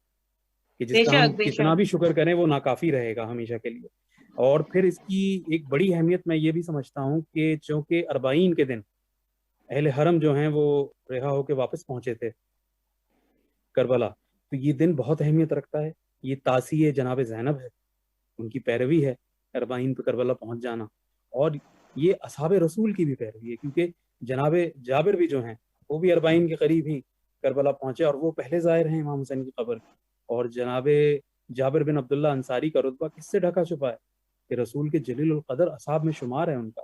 کہ جس کا ہم کتنا بھی شکر کریں وہ ناکافی رہے گا ہمیشہ کے لیے۔ اور پھر اس کی ایک بڑی اہمیت میں یہ بھی سمجھتا ہوں کہ چونکہ 40 کے دن اہل حرم جو ہیں وہ رہا ہو کے واپس پہنچے تھے کربلا، تو یہ دن بہت اہمیت رکھتا ہے۔ یہ تاسی جناب زینب ہے، ان کی پیروی ہے 40 پہ کربلا پہنچ جانا، اور یہ اصحاب رسول کی بھی پیروی ہے، کیونکہ جناب جابر بھی جو ہیں وہ بھی 40 کے قریب ہی کربلا پہنچے، اور وہ پہلے ظاہر ہیں امام حسین کی قبر، اور جناب جابر بن عبداللہ انصاری کا رتبہ کس سے ڈھکا چھپا ہے کہ رسول کے جلیل القدر اصحاب میں شمار ہے ان کا۔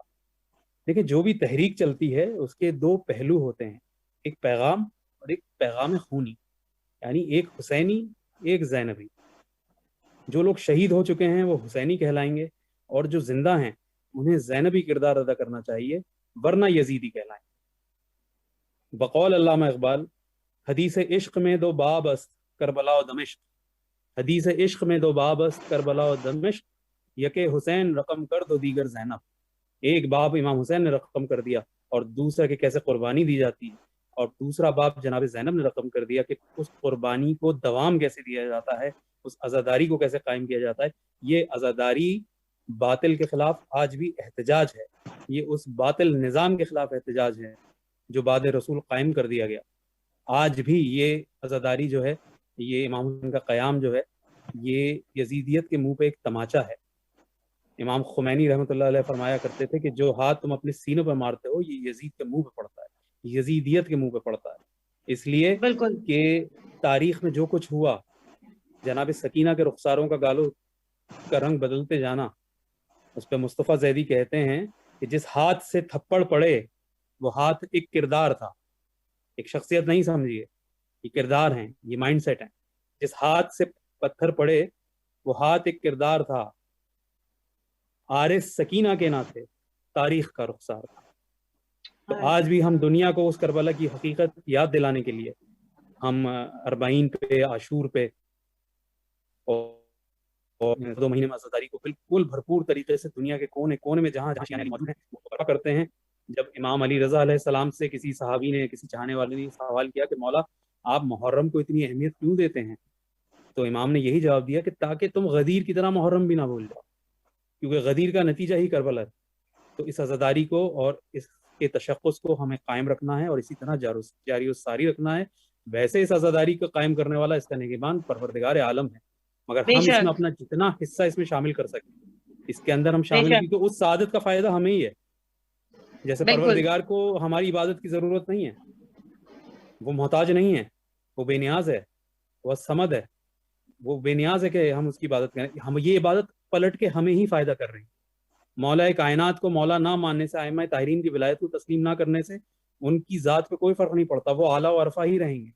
دیکھیں، جو بھی تحریک چلتی ہے اس کے 2 پہلو ہوتے ہیں، ایک پیغام اور ایک پیغام خونی، یعنی ایک حسینی ایک زینبی۔ جو لوگ شہید ہو چکے ہیں وہ حسینی کہلائیں گے، اور جو زندہ ہیں انہیں زینبی کردار ادا کرنا چاہیے، ورنہ یزیدی کہلائیں گے۔ بقول علامہ اقبال، حدیث عشق میں 2 باب است کربلا و دمشق، حدیث عشق میں 2 باب است کربلا و دمشق، یکے حسین رقم کر دو دیگر زینب۔ ایک باب امام حسین نے رقم کر دیا اور دوسرا کہ کیسے قربانی دی جاتی ہے، اور دوسرا باب جناب زینب نے رقم کر دیا کہ اس قربانی کو دوام کیسے دیا جاتا ہے، اس عزاداری کو کیسے قائم کیا جاتا ہے۔ یہ عزاداری باطل کے خلاف آج بھی احتجاج ہے، یہ اس باطل نظام کے خلاف احتجاج ہے جو بعد رسول قائم کر دیا گیا۔ آج بھی یہ عزاداری جو ہے، یہ امام حسین کا قیام جو ہے، یہ یزیدیت کے منہ پہ ایک تماچا ہے۔ امام خمینی رحمۃ اللہ علیہ فرمایا کرتے تھے کہ جو ہاتھ تم اپنے سینوں پہ مارتے ہو یہ یزید کے منہ پہ پڑتا ہے، یزیدیت کے منہ پہ پڑتا ہے، اس لیے کہ تاریخ میں جو کچھ ہوا، جناب سکینہ کے رخساروں کا گالو کا رنگ بدلتے جانا، اس پہ مصطفیٰ زیدی کہتے ہیں کہ جس ہاتھ سے تھپڑ پڑے وہ ہاتھ ایک کردار تھا، ایک شخصیت نہیں سمجھیے، یہ کردار ہیں، یہ مائنڈ سیٹ ہیں. جس ہاتھ سے پتھر پڑے وہ ہاتھ ایک کردار تھا، عارض سکینہ کے نہ تھے، تاریخ کا رخسار تھا. تو آج بھی ہم دنیا کو اس کربلا کی حقیقت یاد دلانے کے لیے ہم اربعین پہ، عاشور پہ اور 2 مہینے میں عزاداری کو بالکل بھرپور طریقے سے دنیا کے کونے کونے میں جہاں جہاں شیعہ موجود ہیں وہ کرتے ہیں. جب امام علی رضا علیہ السلام سے کسی صحابی نے، کسی چاہنے والے نے سوال کیا کہ مولا آپ محرم کو اتنی اہمیت کیوں دیتے ہیں، تو امام نے یہی جواب دیا کہ تاکہ تم غدیر کی طرح محرم بھی نہ بھول جاؤ، کیونکہ غدیر کا نتیجہ ہی کربلا ہے. تو اس عزاداری کو اور اس کے تشخص کو ہمیں قائم رکھنا ہے اور اسی طرح جاری و ساری رکھنا ہے. ویسے اس عزاداری کو قائم کرنے والا اس کا نگہبان پروردگار عالم ہے، مگر ہم اس میں اپنا جتنا حصہ اس میں شامل کر سکیں اس کے اندر ہم شامل، کیونکہ اس سعادت کا فائدہ ہمیں ہی ہے. جیسے پروردگار کو ہماری عبادت کی ضرورت نہیں ہے، وہ محتاج نہیں ہے، وہ بے نیاز ہے، وہ صمد ہے، وہ بے نیاز ہے کہ ہم اس کی عبادت کریں. ہم یہ عبادت پلٹ کے ہمیں ہی فائدہ کر رہے ہیں. مولا کائنات کو مولا نہ ماننے سے، ائمہ طاہرین کی ولایت کو تسلیم نہ کرنے سے ان کی ذات پہ کوئی فرق نہیں پڑتا، وہ اعلیٰ و عرفہ ہی رہیں گے،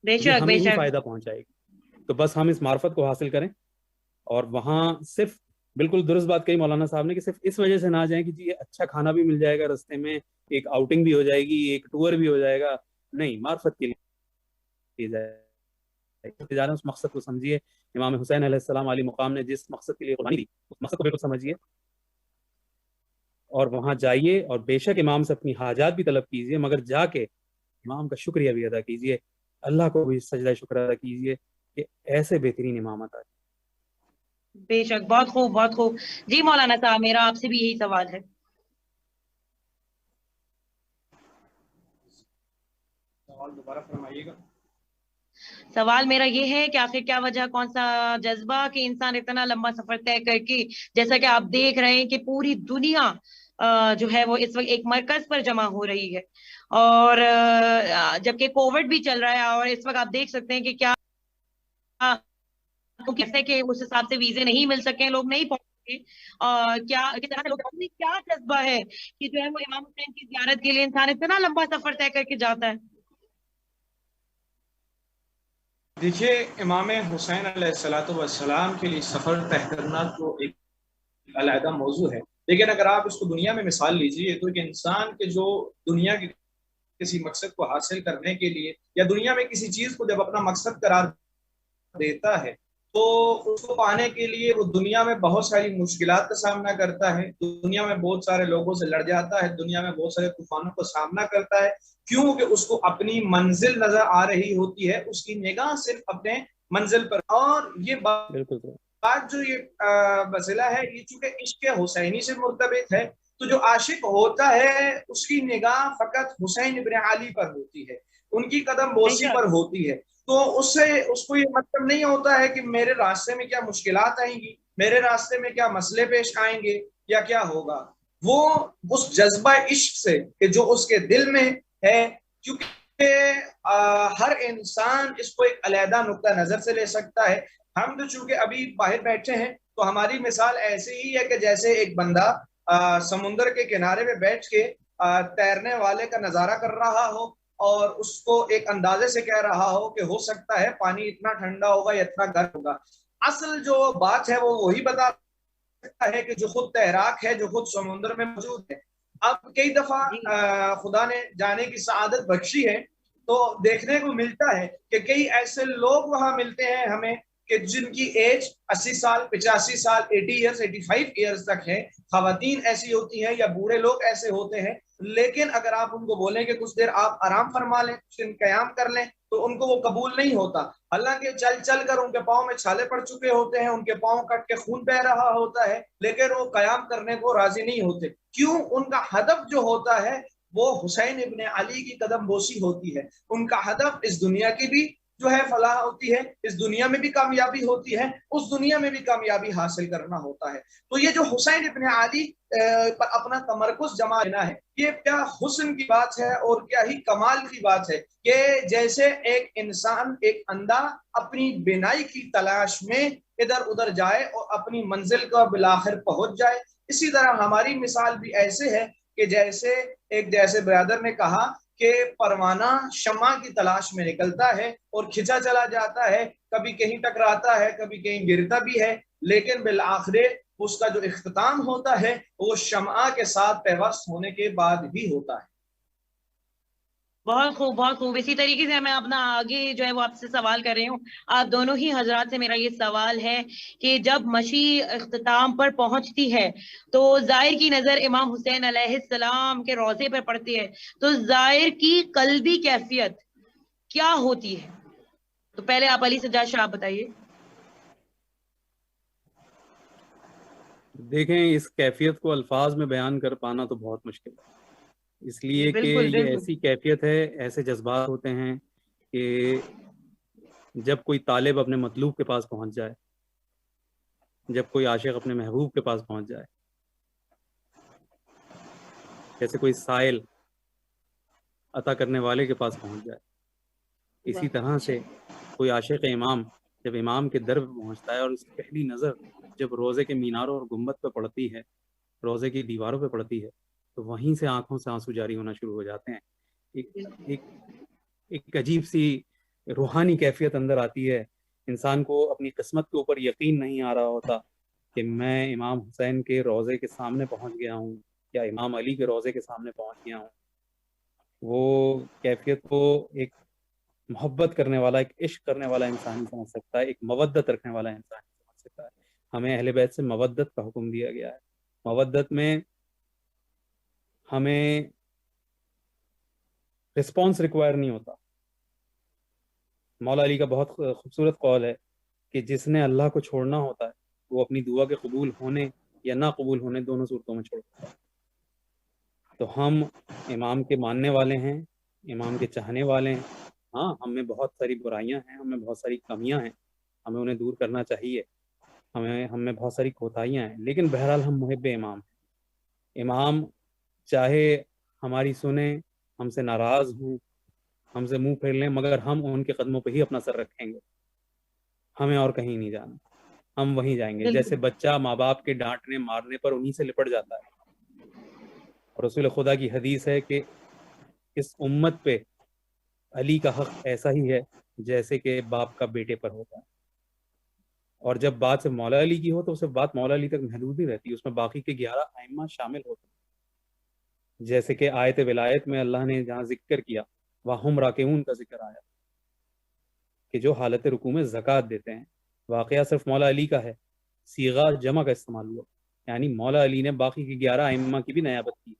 یہ ہمیں ہی فائدہ پہنچائے گی. تو بس ہم اس معرفت کو حاصل کریں اور وہاں صرف بالکل درست بات کہی مولانا صاحب نے کہ صرف اس وجہ سے نہ جائیں کہ جی اچھا کھانا بھی مل جائے گا رستے میں، ایک آؤٹنگ بھی ہو جائے گی، ایک ٹور بھی ہو جائے گا. نہیں، معرفت کے لیے جائے اس مقصد کو سمجھیے. امام حسین علیہ السلام علی مقام نے جس مقصد کے لیے قربانی دی اس مقصد کو بالکل سمجھیے اور وہاں جائیے. اور بے شک امام سے اپنی حاجات بھی طلب کیجیے، مگر جا کے امام کا شکریہ بھی ادا کیجیے، اللہ کو بھی سجدہ شکر ادا کیجیے کہ ایسے بہترین امامت آئے. بے شک، بہت خوب بہت خوب. جی مولانا صاحب، میرا آپ سے بھی یہی سوال ہے. سوال دوبارہ فرمائیے گا. سوال میرا یہ ہے کہ آخر کیا وجہ، کون سا جذبہ کہ انسان اتنا لمبا سفر طے کر کے، جیسا کہ آپ دیکھ رہے ہیں کہ پوری دنیا جو ہے وہ اس وقت ایک مرکز پر جمع ہو رہی ہے، اور جبکہ کووڈ بھی چل رہا ہے، اور اس وقت آپ دیکھ سکتے ہیں کہ کیا کیسے کہ اس حساب سے ویزے نہیں مل سکے، لوگ نہیں پہنچے. کیا کس طرح سے لوگ، کیا جذبہ ہے کہ جو ہے وہ امام حسین کی زیارت کے لیے انسان اتنا لمبا سفر طے کر کے جاتا ہے؟ دیکھیے، امام حسین علیہ السلام کے لیے سفر طے کرنا تو ایک علیحدہ موضوع ہے، لیکن اگر آپ اس کو دنیا میں مثال لیجیے تو ایک انسان کے جو دنیا کے کسی مقصد کو حاصل کرنے کے لیے یا دنیا میں کسی چیز کو جب اپنا مقصد قرار دیتا ہے تو اس کو پانے کے لیے وہ دنیا میں بہت ساری مشکلات کا سامنا کرتا ہے، دنیا میں بہت سارے لوگوں سے لڑ جاتا ہے، دنیا میں بہت سارے طوفانوں کا سامنا کرتا ہے، کیونکہ اس کو اپنی منزل نظر آ رہی ہوتی ہے، اس کی نگاہ صرف اپنے منزل پر. اور یہ بات جو یہ مسئلہ ہے، یہ چونکہ عشق حسینی سے مرتبط ہے، تو جو عاشق ہوتا ہے اس کی نگاہ فقط حسین ابن علی پر ہوتی ہے، ان کی قدم بوسی پر ہوتی ہے. تو اس کو یہ مطلب نہیں ہوتا ہے کہ میرے راستے میں کیا مشکلات آئیں گی، میرے راستے میں کیا مسئلے پیش آئیں گے یا کیا ہوگا. وہ اس جذبہ عشق سے کہ جو اس کے دل میں ہے، کیونکہ ہر انسان اس کو ایک علیحدہ نقطہ نظر سے لے سکتا ہے. ہم تو چونکہ ابھی باہر بیٹھے ہیں تو ہماری مثال ایسے ہی ہے کہ جیسے ایک بندہ سمندر کے کنارے میں بیٹھ کے تیرنے والے کا نظارہ کر رہا ہو اور اس کو ایک اندازے سے کہہ رہا ہو کہ ہو سکتا ہے پانی اتنا ٹھنڈا ہوگا یا اتنا گرم ہوگا. اصل جو بات ہے وہ وہی بتا سکتا ہے کہ جو خود تیراک ہے، جو خود سمندر میں موجود ہے. اب کئی دفعہ خدا نے جانے کی سعادت بخشی ہے تو دیکھنے کو ملتا ہے کہ کئی ایسے لوگ وہاں ملتے ہیں ہمیں کہ جن کی ایج 80 سال 85 سال 80 ایئرز 85 ایئرز تک ہے. خواتین ایسی ہوتی ہیں یا بوڑھے لوگ ایسے ہوتے ہیں، لیکن اگر آپ ان کو بولیں کہ کچھ دیر آپ آرام فرما لیں، کچھ دن قیام کر لیں، تو ان کو وہ قبول نہیں ہوتا. حالانکہ چل چل کر ان کے پاؤں میں چھالے پڑ چکے ہوتے ہیں، ان کے پاؤں کٹ کے خون بہ رہا ہوتا ہے، لیکن وہ قیام کرنے کو راضی نہیں ہوتے. کیوں؟ ان کا ہدف جو ہوتا ہے وہ حسین ابن علی کی قدم بوسی ہوتی ہے. ان کا ہدف اس دنیا کی بھی جو ہے فلاح ہوتی ہے، اس دنیا میں بھی کامیابی ہوتی ہے، اس دنیا میں بھی کامیابی حاصل کرنا ہوتا ہے. تو یہ جو حسین ابن علی پر اپنا تمرکز جمع لینا ہے، یہ کیا حسن کی بات ہے اور کیا ہی کمال کی بات ہے کہ جیسے ایک انسان، ایک اندھا اپنی بینائی کی تلاش میں ادھر ادھر جائے اور اپنی منزل کا بالآخر پہنچ جائے۔ اسی طرح ہماری مثال بھی ایسے ہے کہ جیسے برادر نے کہا کہ پروانہ شمع کی تلاش میں نکلتا ہے اور کھچا چلا جاتا ہے، کبھی کہیں ٹکراتا ہے، کبھی کہیں گرتا بھی ہے، لیکن بالآخر اس کا جو اختتام ہوتا ہے وہ شمع کے ساتھ پیوست ہونے کے بعد ہی ہوتا ہے۔ بہت خوب، بہت خوب۔ اسی طریقے سے میں اپنا آگے جو ہے وہ آپ سے سوال کر رہی ہوں، آپ دونوں ہی حضرات سے میرا یہ سوال ہے کہ جب مشی اختتام پر پہنچتی ہے تو زائر کی نظر امام حسین علیہ السلام کے روضے پر پڑتی ہے، تو زائر کی قلبی کیفیت کیا ہوتی ہے؟ تو پہلے آپ علی سجاد شاہ بتائیے۔ دیکھیں، اس کیفیت کو الفاظ میں بیان کر پانا تو بہت مشکل ہے، اس لیے کہ بالکل یہ ایسی کیفیت ہے، ایسے جذبات ہوتے ہیں کہ جب کوئی طالب اپنے مطلوب کے پاس پہنچ جائے، جب کوئی عاشق اپنے محبوب کے پاس پہنچ جائے، جیسے کوئی سائل عطا کرنے والے کے پاس پہنچ جائے، اسی طرح سے کوئی عاشق امام جب امام کے در پہ پہنچتا ہے اور اس کی پہلی نظر جب روزے کے میناروں اور گنبد پہ پڑتی ہے، روزے کی دیواروں پہ پڑتی ہے، تو وہیں سے آنکھوں سے آنسو جاری ہونا شروع ہو جاتے ہیں۔ ایک عجیب سی روحانی کیفیت اندر آتی ہے، انسان کو اپنی قسمت کے اوپر یقین نہیں آ رہا ہوتا کہ میں امام حسین کے روزے کے سامنے پہنچ گیا ہوں یا امام علی کے روزے کے سامنے پہنچ گیا ہوں۔ وہ کیفیت کو ایک محبت کرنے والا، ایک عشق کرنے والا انسان ہی سمجھ سکتا ہے، ایک مودت رکھنے والا انسان ہی سمجھ سکتا ہے۔ ہمیں اہل بیت سے مودت کا حکم دیا گیا ہے۔ مودت میں ہمیں رسپانس ریکوائر نہیں ہوتا۔ مولا علی کا بہت خوبصورت قول ہے کہ جس نے اللہ کو چھوڑنا ہوتا ہے وہ اپنی دعا کے قبول ہونے یا نہ قبول ہونے دونوں صورتوں میں چھوڑتا ہے۔ تو ہم امام کے ماننے والے ہیں، امام کے چاہنے والے ہیں۔ ہاں، ہم میں بہت ساری برائیاں ہیں، ہم میں بہت ساری کمیاں ہیں، ہمیں انہیں دور کرنا چاہیے، ہم میں بہت ساری کوتاہیاں ہیں، لیکن بہرحال ہم محب امام ہیں۔ امام چاہے ہماری سنیں، ہم سے ناراض ہوں، ہم سے منہ پھیر لیں، مگر ہم ان کے قدموں پہ ہی اپنا سر رکھیں گے، ہمیں اور کہیں نہیں جانا، ہم وہیں جائیں گے۔ جیسے بچہ ماں باپ کے ڈانٹنے مارنے پر انہی سے لپٹ جاتا ہے، اور رسول خدا کی حدیث ہے کہ اس امت پہ علی کا حق ایسا ہی ہے جیسے کہ باپ کا بیٹے پر ہوتا ہے، اور جب بات سے مولا علی کی ہو تو صرف بات مولا علی تک محدود نہیں رہتی، اس میں باقی کے 11 ائمہ شامل ہوتے ہیں۔ جیسے کہ آیت ولایت میں اللہ نے جہاں ذکر کیا وَهُمْ رَاكِعُونَ کا ذکر آیا کہ جو حالت رکوع میں زکوٰۃ دیتے ہیں، واقعہ صرف مولا علی کا ہے، صیغہ جمع کا استعمال ہوا، یعنی مولا علی نے باقی کے 11 ائمہ کی بھی نیابت کی،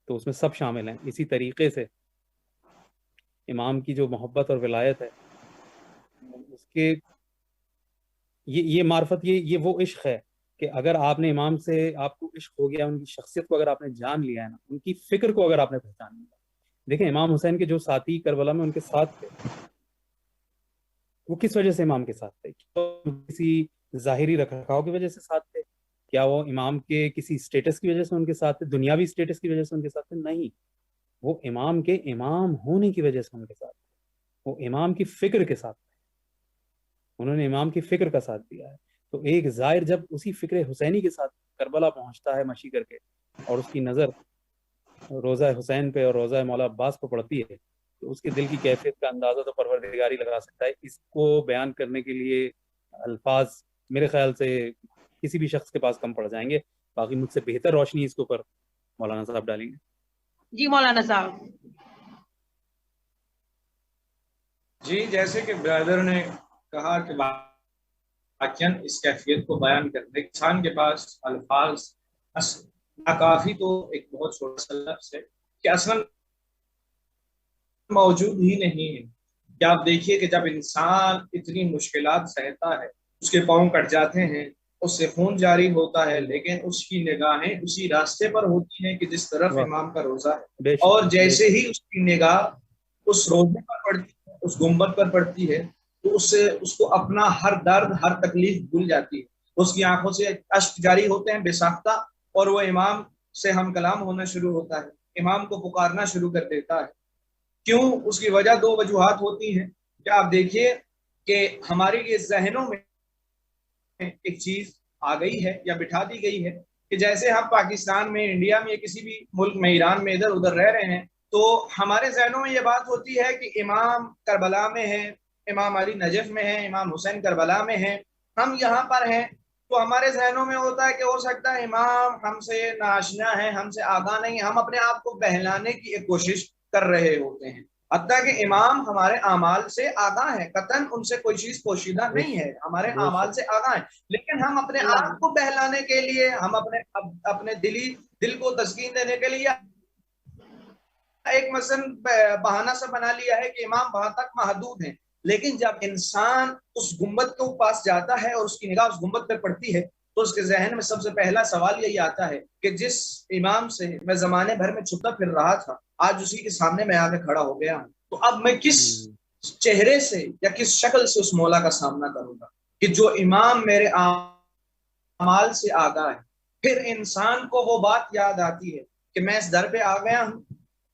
تو اس میں سب شامل ہیں۔ اسی طریقے سے امام کی جو محبت اور ولایت ہے، اس کے یہ معرفت، یہ وہ عشق ہے کہ اگر آپ نے امام سے، آپ کو عشق ہو گیا، ان کی شخصیت کو اگر آپ نے جان لیا ہے نا، ان کی فکر کو اگر آپ نے پہچان لیا۔ دیکھیں، امام حسین کے جو ساتھی کربلا میں ان کے ساتھ تھے، وہ کس وجہ سے امام کے ساتھ تھے؟ کسی ظاہری رکھ رکھاؤ کی وجہ سے ساتھ تھے؟ کیا وہ امام کے کسی سٹیٹس کی وجہ سے ان کے ساتھ تھے، دنیاوی سٹیٹس کی وجہ سے ان کے ساتھ تھے؟ نہیں، وہ امام کے امام ہونے کی وجہ سے ان کے ساتھ تھے، وہ امام کی فکر کے ساتھ تھے، انہوں نے امام کی فکر کا ساتھ دیا ہے۔ تو ایک زائر جب اسی فکر حسینی کے ساتھ کربلا پہنچتا ہے مشی کر کے، اور اس کی نظر روضہ حسین پہ اور روضہ مولا عباس پہ پڑتی ہے، تو اس کے دل کی کیفیت کا اندازہ تو پروردگاری لگا سکتا ہے۔ اس کو بیان کرنے کے لیے الفاظ میرے خیال سے کسی بھی شخص کے پاس کم پڑ جائیں گے۔ باقی مجھ سے بہتر روشنی اس کے اوپر مولانا صاحب ڈالیں گے۔ جی مولانا صاحب۔ جی، جیسے کہ برادر نے کہا کہ واقعاً اس کیفیت کو بیان کرنے انسان کے پاس الفاظ ناکافی تو ایک بہت چھوٹا سا لفظ ہے کہ اصلاً موجود ہی نہیں ہے۔ کیا آپ دیکھیے کہ جب انسان اتنی مشکلات سہتا ہے، اس کے پاؤں کٹ جاتے ہیں، اس سے خون جاری ہوتا ہے، لیکن اس کی نگاہیں اسی راستے پر ہوتی ہیں کہ جس طرف امام کا روزہ ہے، اور جیسے ہی اس کی نگاہ اس روزے پر پڑتی ہے، اس گنبد پر پڑتی ہے، تو اس کو اپنا ہر درد، ہر تکلیف بھول جاتی ہے، اس کی آنکھوں سے اشک جاری ہوتے ہیں بے ساختہ، اور وہ امام سے ہم کلام ہونا شروع ہوتا ہے، امام کو پکارنا شروع کر دیتا ہے۔ کیوں؟ اس کی وجہ 2 وجوہات ہوتی ہیں کہ آپ دیکھیے کہ ہمارے یہ ذہنوں میں ایک چیز آ گئی ہے یا بٹھا دی گئی ہے کہ جیسے ہم پاکستان میں، انڈیا میں یا کسی بھی ملک میں، ایران میں ادھر ادھر رہ رہے ہیں تو ہمارے ذہنوں میں یہ بات ہوتی ہے کہ امام کربلا میں ہیں، امام علی نجف میں ہیں، امام حسین کربلا میں ہیں، ہم یہاں پر ہیں، تو ہمارے ذہنوں میں ہوتا ہے کہ ہو سکتا ہے امام ہم سے ناشنا ہیں، ہم سے آگاہ نہیں، ہم اپنے آپ کو بہلانے کی ایک کوشش کر رہے ہوتے ہیں، حتیٰ کہ امام ہمارے اعمال سے آگاہ ہیں، قطعاً ان سے کوئی چیز پوشیدہ نہیں ہے، ہمارے اعمال سے آگاہ ہیں، لیکن ہم اپنے آپ کو بہلانے کے لیے، ہم اپنے دل کو تسکین دینے کے لیے ایک مثلا بہانہ سا بنا لیا ہے کہ امام وہاں تک محدود ہیں، لیکن جب انسان اس گنبد کے پاس جاتا ہے اور اس کی نگاہ اس گنبد پہ پڑتی ہے تو اس کے ذہن میں سب سے پہلا سوال یہی آتا ہے کہ جس امام سے میں زمانے بھر میں چھپتا پھر رہا تھا، آج اسی کے سامنے میں آ کے کھڑا ہو گیا ہوں، تو اب میں کس چہرے سے یا کس شکل سے اس مولا کا سامنا کروں گا کہ جو امام میرے اعمال سے آگاہ ہے۔ پھر انسان کو وہ بات یاد آتی ہے کہ میں اس در پہ آ گیا ہوں،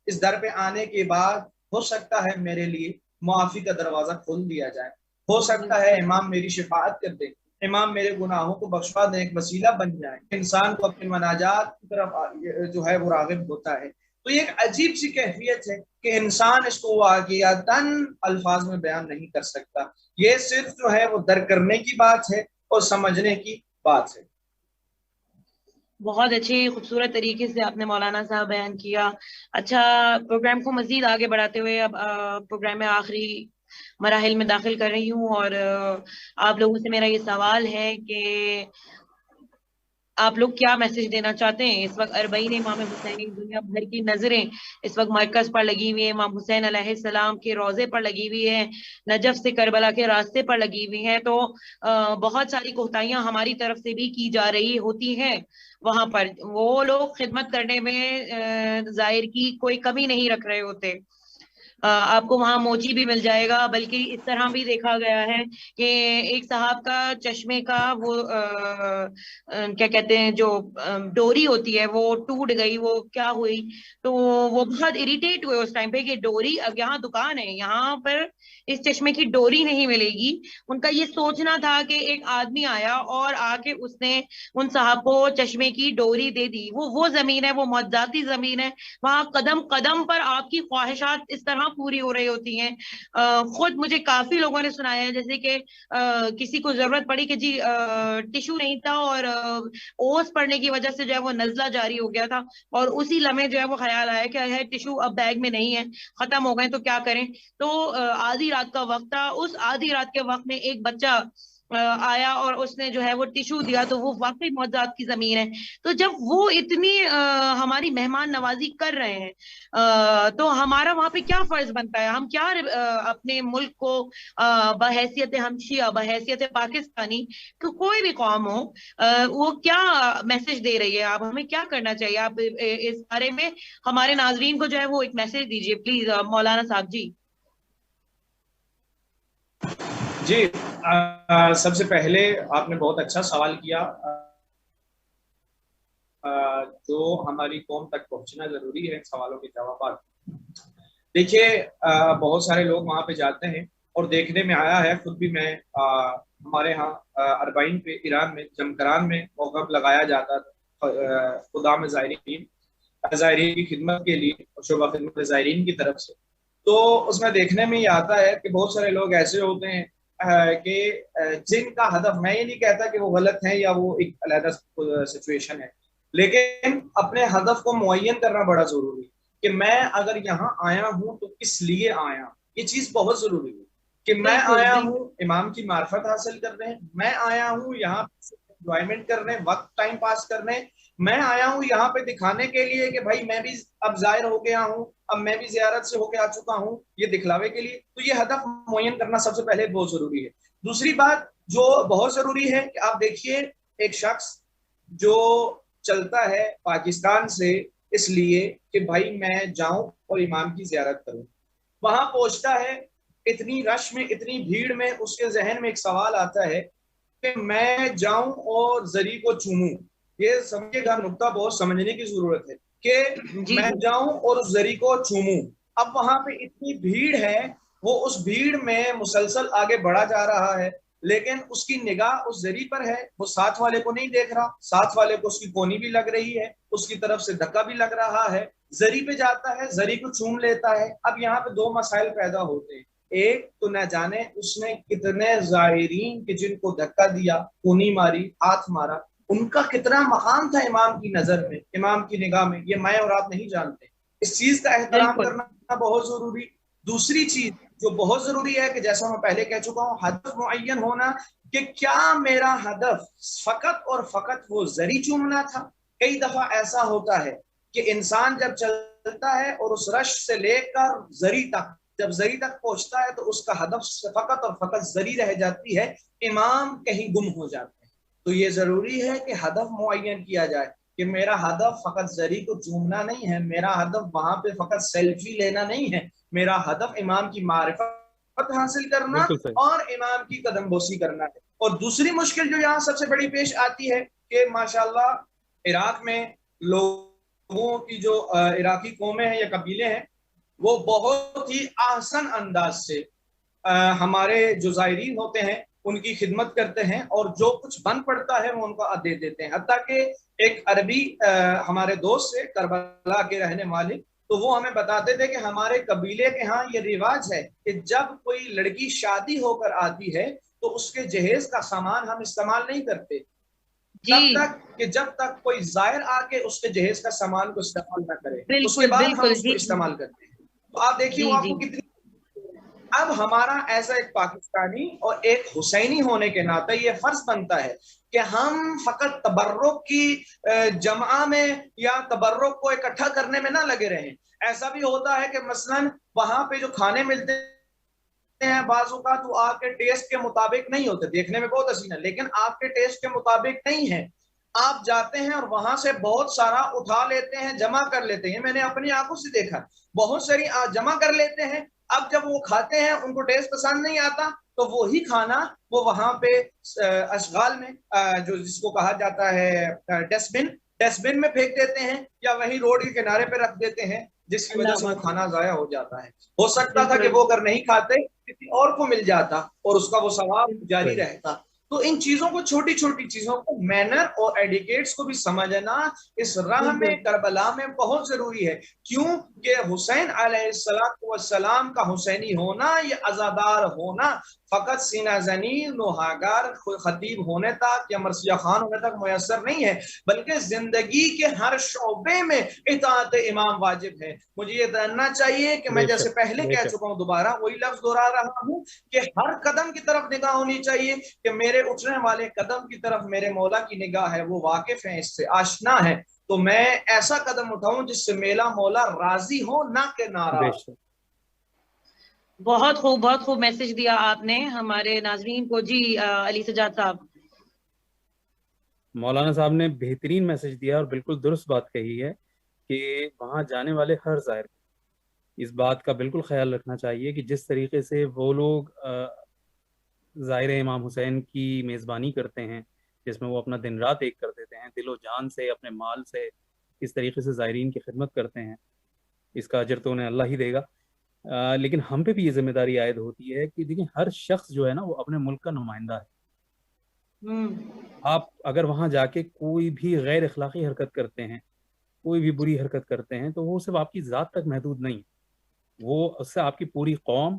اس در پہ آنے کے بعد ہو سکتا ہے میرے لیے معافی کا دروازہ کھول دیا جائے، ہو سکتا ہے امام میری شفاعت کر دے، امام میرے گناہوں کو بخشوا دے، ایک وسیلہ بن جائے، انسان کو اپنی مناجات کی طرف جو ہے وہ راغب ہوتا ہے۔ تو یہ ایک عجیب سی کیفیت ہے کہ انسان اس کو واقعتاً الفاظ میں بیان نہیں کر سکتا، یہ صرف جو ہے وہ درک کرنے کی بات ہے اور سمجھنے کی بات ہے۔ بہت اچھے خوبصورت طریقے سے آپ نے مولانا صاحب بیان کیا۔ اچھا، پروگرام کو مزید آگے بڑھاتے ہوئے اب پروگرام میں آخری مراحل میں داخل کر رہی ہوں، اور آپ لوگوں سے میرا یہ سوال ہے کہ آپ لوگ کیا میسج دینا چاہتے ہیں؟ اس وقت اربعین امام حسینی، دنیا بھر کی نظریں اس وقت مرکز پر لگی ہوئی ہیں، امام حسین علیہ السلام کے روضے پر لگی ہوئی ہے، نجف سے کربلا کے راستے پر لگی ہوئی ہیں، تو بہت ساری کوتاہیاں ہماری طرف سے بھی کی جا رہی ہوتی ہیں، وہاں پر وہ لوگ خدمت کرنے میں ظاہر کی کوئی کمی نہیں رکھ رہے ہوتے۔ آپ کو وہاں موچی بھی مل جائے گا، بلکہ اس طرح بھی دیکھا گیا ہے کہ ایک صاحب کا چشمے کا وہ کیا کہتے ہیں جو ڈوری ہوتی ہے وہ ٹوٹ گئی، وہ کیا ہوئی، تو وہ بہت اریٹیٹ ہوئے اس ٹائم پہ کہ ڈوری، اب یہاں دکان ہے، یہاں پر اس چشمے کی ڈوری نہیں ملے گی۔ ان کا یہ سوچنا تھا کہ ایک آدمی آیا اور آ کے اس نے ان صاحب کو چشمے کی ڈوری دے دی۔ وہ زمین ہے، وہ معجزاتی زمین ہے، وہاں قدم قدم پر آپ کی خواہشات اس طرح پوری ہو رہی ہوتی ہیں۔ خود مجھے کافی لوگوں نے سنایا ہے، جیسے کہ کسی کو ضرورت پڑی کہ جی ٹیشو نہیں تھا اور اوس پڑنے کی وجہ سے جو ہے وہ نزلہ جاری ہو گیا تھا، اور اسی لمحے جو ہے وہ خیال آیا کہ ہے ٹیشو اب بیگ میں نہیں ہے، ختم ہو گئے تو کیا کریں۔ تو آدھی رات کا وقت تھا، اس آدھی رات کے وقت میں ایک بچہ آیا اور اس نے جو ہے وہ ٹیشو دیا، تو وہ واقعی معجزات کی زمین ہے۔ تو جب وہ اتنی ہماری مہمان نوازی کر رہے ہیں تو ہمارا وہاں پہ کیا فرض بنتا ہے؟ ہم کیا اپنے ملک کو بحیثیت ہم شیعہ، بحیثیت پاکستانی، کوئی بھی قوم ہو، وہ کیا میسج دے رہی ہے؟ آپ ہمیں کیا کرنا چاہیے؟ آپ اس بارے میں ہمارے ناظرین کو جو ہے وہ ایک میسج دیجیے پلیز مولانا صاحب جی۔ جی، سب سے پہلے آپ نے بہت اچھا سوال کیا، جو ہماری قوم تک پہنچنا ضروری ہے، سوالوں کے جوابات۔ دیکھیے، بہت سارے لوگ وہاں پہ جاتے ہیں اور دیکھنے میں آیا ہے، خود بھی میں ہمارے ہاں اربعین پہ ایران میں جمکران میں موقف لگایا جاتا تھا خدا میں زائرین کی خدمت کے لیے، شعبہ خدمت زائرین کی طرف سے، تو اس میں دیکھنے میں یہ آتا ہے کہ بہت سارے لوگ ایسے ہوتے ہیں کہ جن کا ہدف، میں یہ نہیں کہتا کہ وہ غلط ہیں یا وہ ایک علیحدہ سچویشن ہے، لیکن اپنے ہدف کو معین کرنا بڑا ضروری ہے کہ میں اگر یہاں آیا ہوں تو کس لیے آیا، یہ چیز بہت ضروری ہے کہ میں آیا ہوں امام کی معرفت حاصل کرنے، میں آیا ہوں یہاں انجوائمنٹ کرنے، وقت ٹائم پاس کرنے، میں آیا ہوں یہاں پہ دکھانے کے لیے کہ بھائی میں بھی اب ظاہر ہو گیا ہوں، اب میں بھی زیارت سے ہو کے آ چکا ہوں، یہ دکھلاوے کے لیے، تو یہ ہدف معین کرنا سب سے پہلے بہت ضروری ہے۔ دوسری بات جو بہت ضروری ہے کہ آپ دیکھیے، ایک شخص جو چلتا ہے پاکستان سے اس لیے کہ بھائی میں جاؤں اور امام کی زیارت کروں، وہاں پہنچتا ہے، اتنی رش میں، اتنی بھیڑ میں، اس کے ذہن میں ایک سوال آتا ہے کہ میں جاؤں اور زری کو چوموں۔ یہ سمجھے گا، نقطہ بہت سمجھنے کی ضرورت ہے کہ میں جاؤں اور اس زری کو چوموں۔ اب وہاں پہ اتنی بھیڑ ہے، وہ اس بھیڑ میں مسلسل آگے بڑھا جا رہا ہے، لیکن اس کی نگاہ اس زری پر ہے، وہ ساتھ والے کو نہیں دیکھ رہا، ساتھ والے کو اس کی کونی بھی لگ رہی ہے، اس کی طرف سے دھکا بھی لگ رہا ہے، زری پہ جاتا ہے، زری کو چوم لیتا ہے۔ اب یہاں پہ دو مسائل پیدا ہوتے ہیں، ایک تو نہ جانے اس نے کتنے زائرین کے جن کو دھکا دیا، کونی ماری، ہاتھ مارا، ان کا کتنا مقام تھا امام کی نظر میں، امام کی نگاہ میں، یہ میں اور آپ نہیں جانتے۔ اس چیز کا احترام بالکل کرنا بہت ضروری۔ دوسری چیز جو بہت ضروری ہے کہ جیسا میں پہلے کہہ چکا ہوں، ہدف معین ہونا کہ کیا میرا ہدف فقط اور فقط وہ زری چومنا تھا؟ کئی دفعہ ایسا ہوتا ہے کہ انسان جب چلتا ہے اور اس رش سے لے کر زری تک، جب زری تک پہنچتا ہے تو اس کا ہدف فقط اور فقط زری رہ جاتی ہے، امام کہیں گم ہو جاتے ہیں۔ تو یہ ضروری ہے کہ ہدف معین کیا جائے کہ میرا ہدف فقط زری کو چومنا نہیں ہے، میرا ہدف وہاں پہ فقط سیلفی لینا نہیں ہے، میرا ہدف امام کی معرفت حاصل کرنا بالکل صحیح. اور امام کی قدم بوسی کرنا ہے۔ اور دوسری مشکل جو یہاں سب سے بڑی پیش آتی ہے کہ ماشاءاللہ عراق میں لوگوں کی جو عراقی قومیں ہیں یا قبیلے ہیں، وہ بہت ہی آسان انداز سے ہمارے جو زائرین ہوتے ہیں ان کی خدمت کرتے ہیں، اور جو کچھ بن پڑتا ہے وہ ان کو دے دیتے ہیں۔ حتیٰ کہ ایک عربی ہمارے دوست سے، کربلا کے رہنے والے، تو وہ ہمیں بتاتے تھے کہ ہمارے قبیلے کے ہاں یہ رواج ہے کہ جب کوئی لڑکی شادی ہو کر آتی ہے تو اس کے جہیز کا سامان ہم استعمال نہیں کرتے تب تک کہ جب تک کوئی زائر آ کے اس کے جہیز کا سامان کو استعمال نہ کرے، اس کے بالکل بعد ہم بالکل اس کو جی استعمال کرتے ہیں۔ تو آپ دیکھیے جی وہ آپ جی کو کتنی، اب ہمارا ایسا ایک پاکستانی اور ایک حسینی ہونے کے ناطے یہ فرض بنتا ہے کہ ہم فقط تبرک کی جمعہ میں یا تبرک کو اکٹھا کرنے میں نہ لگے رہیں۔ ایسا بھی ہوتا ہے کہ مثلاً وہاں پہ جو کھانے ملتے ہیں بعض اوقات وہ آپ کے ٹیسٹ کے مطابق نہیں ہوتے، دیکھنے میں بہت حسین ہے لیکن آپ کے ٹیسٹ کے مطابق نہیں ہے، آپ جاتے ہیں اور وہاں سے بہت سارا اٹھا لیتے ہیں، جمع کر لیتے ہیں۔ میں نے اپنی آنکھوں سے دیکھا، بہت ساری جمع کر لیتے ہیں، اب جب وہ کھاتے ہیں ان کو ٹیسٹ پسند نہیں آتا تو وہی کھانا وہ وہاں پہ اشغال میں جو جس کو کہا جاتا ہے ڈسٹ بن میں پھینک دیتے ہیں، یا وہی روڈ کے کنارے پہ رکھ دیتے ہیں، جس کی وجہ سے وہ کھانا ضائع ہو جاتا ہے۔ ہو سکتا تھا کہ وہ اگر نہیں کھاتے کسی اور کو مل جاتا اور اس کا وہ ثواب جاری رہتا۔ تو ان چیزوں کو، چھوٹی چھوٹی چیزوں کو، مینر اور ایڈیکیٹس کو بھی سمجھنا اس راہ میں کربلا میں بہت ضروری ہے۔ کیوں کہ حسین علیہ السلام کا حسینی ہونا، یہ عزادار ہونا، فقط سینہ زنی نوحاگر خطیب ہونے تک یا مرثیہ خان ہونے تک میسر نہیں ہے، بلکہ زندگی کے ہر شعبے میں اطاعت امام واجب ہے۔ مجھے یہ جاننا چاہیے کہ میں جیسے پہلے کہہ چکا ہوں، دوبارہ وہی لفظ دوہرا رہا ہوں کہ ہر قدم کی طرف نگاہ ہونی چاہیے کہ میرے اٹھنے والے قدم کی طرف میرے مولا کی نگاہ ہے، وہ واقف ہیں، اس سے آشنا ہے، تو میں ایسا قدم اٹھاؤں جس سے میرا مولا راضی ہو، نہ کہ ناراض۔ بہت خوب میسج دیا آپ نے ہمارے ناظرین کو۔ جی علی سجاد صاحب۔ مولانا صاحب نے بہترین میسج دیا اور بالکل درست بات کہی ہے کہ وہاں جانے والے ہر زائر اس بات کا بالکل خیال رکھنا چاہیے کہ جس طریقے سے وہ لوگ زائر امام حسین کی میزبانی کرتے ہیں، جس میں وہ اپنا دن رات ایک کر دیتے ہیں، دل و جان سے، اپنے مال سے اس طریقے سے زائرین کی خدمت کرتے ہیں، اس کا اجر تو انہیں اللہ ہی دے گا۔ لیکن ہم پہ بھی یہ ذمہ داری عائد ہوتی ہے کہ دیکھیں ہر شخص جو ہے نا وہ اپنے ملک کا نمائندہ ہے۔ آپ اگر وہاں جا کے کوئی بھی غیر اخلاقی حرکت کرتے ہیں، کوئی بھی بری حرکت کرتے ہیں، تو وہ صرف آپ کی ذات تک محدود نہیں، وہ اس سے آپ کی پوری قوم،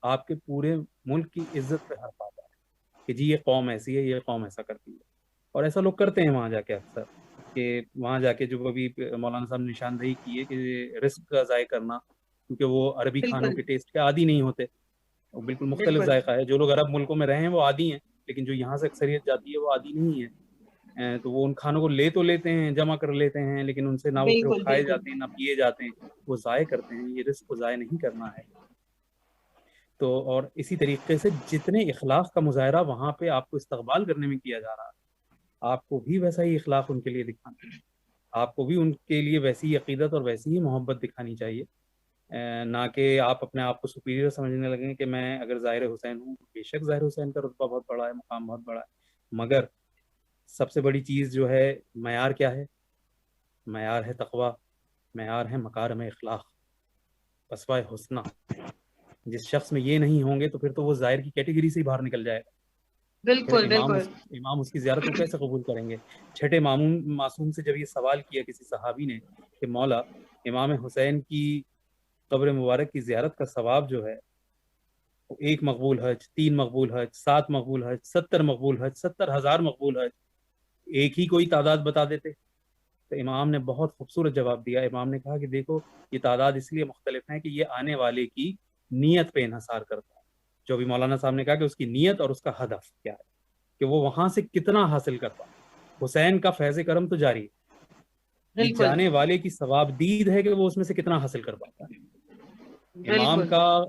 آپ کے پورے ملک کی عزت پہ حرف آتا ہے کہ جی یہ قوم ایسی ہے، یہ قوم ایسا کرتی ہے۔ اور ایسا لوگ کرتے ہیں وہاں جا کے اکثر، کہ وہاں جا کے جو ابھی مولانا صاحب نے نشاندہی کی ہے کہ رزق کا ضائع کرنا، کیونکہ وہ عربی کھانوں کے ٹیسٹ کے عادی نہیں ہوتے، وہ بالکل مختلف ذائقہ ہے۔ جو لوگ عرب ملکوں میں رہے ہیں وہ عادی ہیں، لیکن جو یہاں سے اکثریت جاتی ہے وہ عادی نہیں ہے، تو وہ ان کھانوں کو لے تو لیتے ہیں، جمع کر لیتے ہیں، لیکن ان سے نہ وہ پھر کھائے جاتے ہیں نہ پیے جاتے ہیں، وہ ضائع کرتے ہیں۔ یہ رزق کو ضائع نہیں کرنا ہے۔ تو اور اسی طریقے سے جتنے اخلاق کا مظاہرہ وہاں پہ آپ کو استقبال کرنے میں کیا جا رہا ہے، آپ کو بھی ویسا ہی اخلاق ان کے لیے دکھانا ہے، آپ کو بھی ان کے لیے ویسی ہی عقیدت اور ویسی ہی محبت دکھانی چاہیے، نہ کہ آپ اپنے آپ کو سپیریئر سمجھنے لگیں کہ میں اگر ظاہر حسین ہوں۔ بے شک ظاہر حسین کا رتبہ بہت بڑا ہے، مقام بہت بڑا ہے، مگر سب سے بڑی چیز جو ہے معیار کیا ہے؟ معیار ہے تقویٰ، معیار ہے مکارم اخلاق، اسوائے حسنہ۔ جس شخص میں یہ نہیں ہوں گے تو پھر تو وہ ظاہر کی کیٹیگری سے ہی باہر نکل جائے گا۔ بالکل بالکل امام اس کی زیارت کو کیسے قبول کریں گے؟ چھٹے معصوم سے جب یہ سوال کیا کسی صحابی نے کہ مولا امام حسین کی قبر مبارک کی زیارت کا ثواب جو ہے 1 مقبول حج، 3 مقبول حج، 7 مقبول حج، 70 مقبول حج، 70,000 مقبول حج، ایک ہی کوئی تعداد بتا دیتے؟ تو امام نے بہت خوبصورت جواب دیا. امام نے کہا کہ دیکھو یہ تعداد اس لیے مختلف ہیں کہ یہ آنے والے کی نیت پہ انحصار کرتا ہے. جو بھی مولانا صاحب نے کہا کہ اس کی نیت اور اس کا ہدف کیا ہے، کہ وہ وہاں سے کتنا حاصل کرتا. حسین کا فیض کرم تو جاری ہے، یہ جانے والے کی ثواب دید ہے کہ وہ اس میں سے کتنا حاصل کر پاتا ہے. امام کا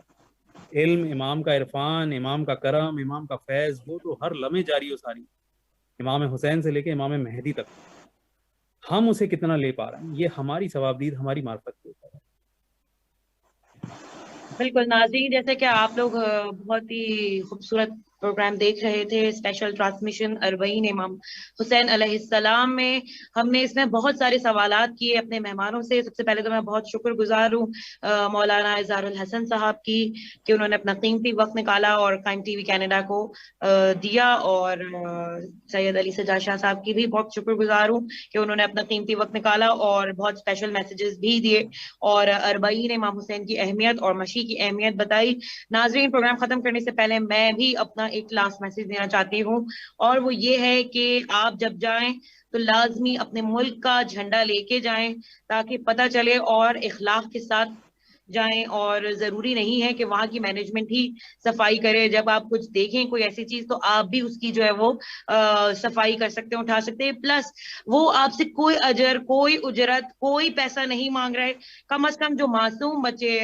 علم، امام کا عرفان، امام کا کرم، امام کا فیض وہ تو ہر لمحے جاری و ساری، امام حسین سے لے کے امام مہدی تک. ہم اسے کتنا لے پا رہے ہیں یہ ہماری ثوابدید، ہماری معرفت کے اوپر ہے. بالکل ناظرین، جیسے کہ آپ لوگ بہت ہی خوبصورت پروگرام دیکھ رہے تھے، اسپیشل ٹرانسمیشن 40 امام حسین علیہ السلام میں. ہم نے اس میں بہت سارے سوالات کیے اپنے مہمانوں سے. سب سے پہلے تو میں بہت شکر گزار ہوں مولانا اظہار الحسن صاحب کی کہ انہوں نے اپنا قیمتی وقت نکالا اور قائم ٹی وی کینیڈا کو دیا، اور سید علی سجاد شاہ صاحب کی بھی بہت شکر گزار ہوں کہ انہوں نے اپنا قیمتی وقت نکالا اور بہت اسپیشل میسیجز بھی دیے اور 40 امام حسین کی اہمیت اور مشی کی اہمیت بتائی. ناظرین، پروگرام ختم کرنے سے پہلے میں بھی اپنا ایک لاسٹ میسج دینا چاہتی ہوں، اور وہ یہ ہے کہ آپ جب جائیں تو لازمی اپنے ملک کا جھنڈا لے کے جائیں تاکہ پتہ چلے اور اخلاق کے ساتھ جائیں. اور ضروری نہیں ہے کہ وہاں کی مینجمنٹ ہی صفائی کرے. جب آپ کچھ دیکھیں کوئی ایسی چیز تو آپ بھی اس کی جو ہے وہ صفائی کر سکتے ہیں، اٹھا سکتے ہیں. پلس وہ آپ سے کوئی اجر، کوئی اجرت، کوئی پیسہ نہیں مانگ رہے. کم از کم جو معصوم بچے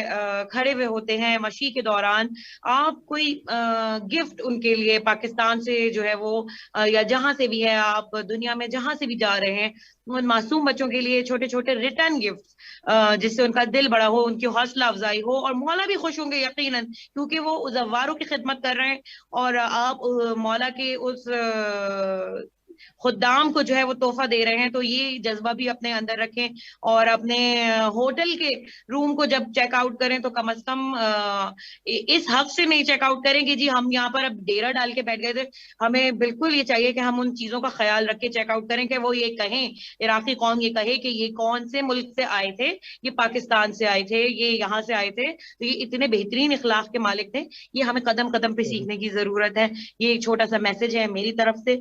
کھڑے ہوئے ہوتے ہیں مشی کے دوران، آپ کوئی گفٹ ان کے لیے پاکستان سے جو ہے وہ یا جہاں سے بھی ہے، آپ دنیا میں جہاں سے بھی جا رہے ہیں، ان معصوم بچوں کے لیے چھوٹے چھوٹے ریٹرن گفٹ جس سے ان کا دل بڑا ہو، ان کی حوصلہ افزائی ہو، اور مولا بھی خوش ہوں گے یقیناً، کیونکہ وہ زواروں کی خدمت کر رہے ہیں اور آپ مولا کے اس خدام کو جو ہے وہ تحفہ دے رہے ہیں. تو یہ جذبہ بھی اپنے اندر رکھیں اور اپنے ہوٹل کے روم کو جب چیک آؤٹ کریں تو کم از کم اس حق سے نہیں چیک آؤٹ کریں کہ جی ہم یہاں پر اب ڈیرا ڈال کے بیٹھ گئے تھے. ہمیں بالکل یہ چاہیے کہ ہم ان چیزوں کا خیال رکھ کے چیک آؤٹ کریں کہ وہ یہ کہیں، عراقی قوم یہ کہے کہ یہ کون سے ملک سے آئے تھے، یہ پاکستان سے آئے تھے، یہ یہاں سے آئے تھے، تو یہ اتنے بہترین اخلاق کے مالک تھے. یہ ہمیں قدم قدم پہ سیکھنے کی ضرورت ہے. یہ ایک چھوٹا سا میسج ہے میری طرف سے.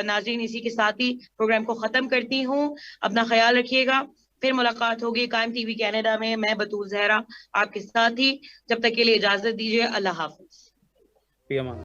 ناظرین، اسی کے ساتھ ہی پروگرام کو ختم کرتی ہوں. اپنا خیال رکھیے گا. پھر ملاقات ہوگی قائم ٹی وی کینیڈا میں. میں بطول زہرا آپ کے ساتھ ہی. جب تک کے لیے اجازت دیجیے. اللہ حافظ.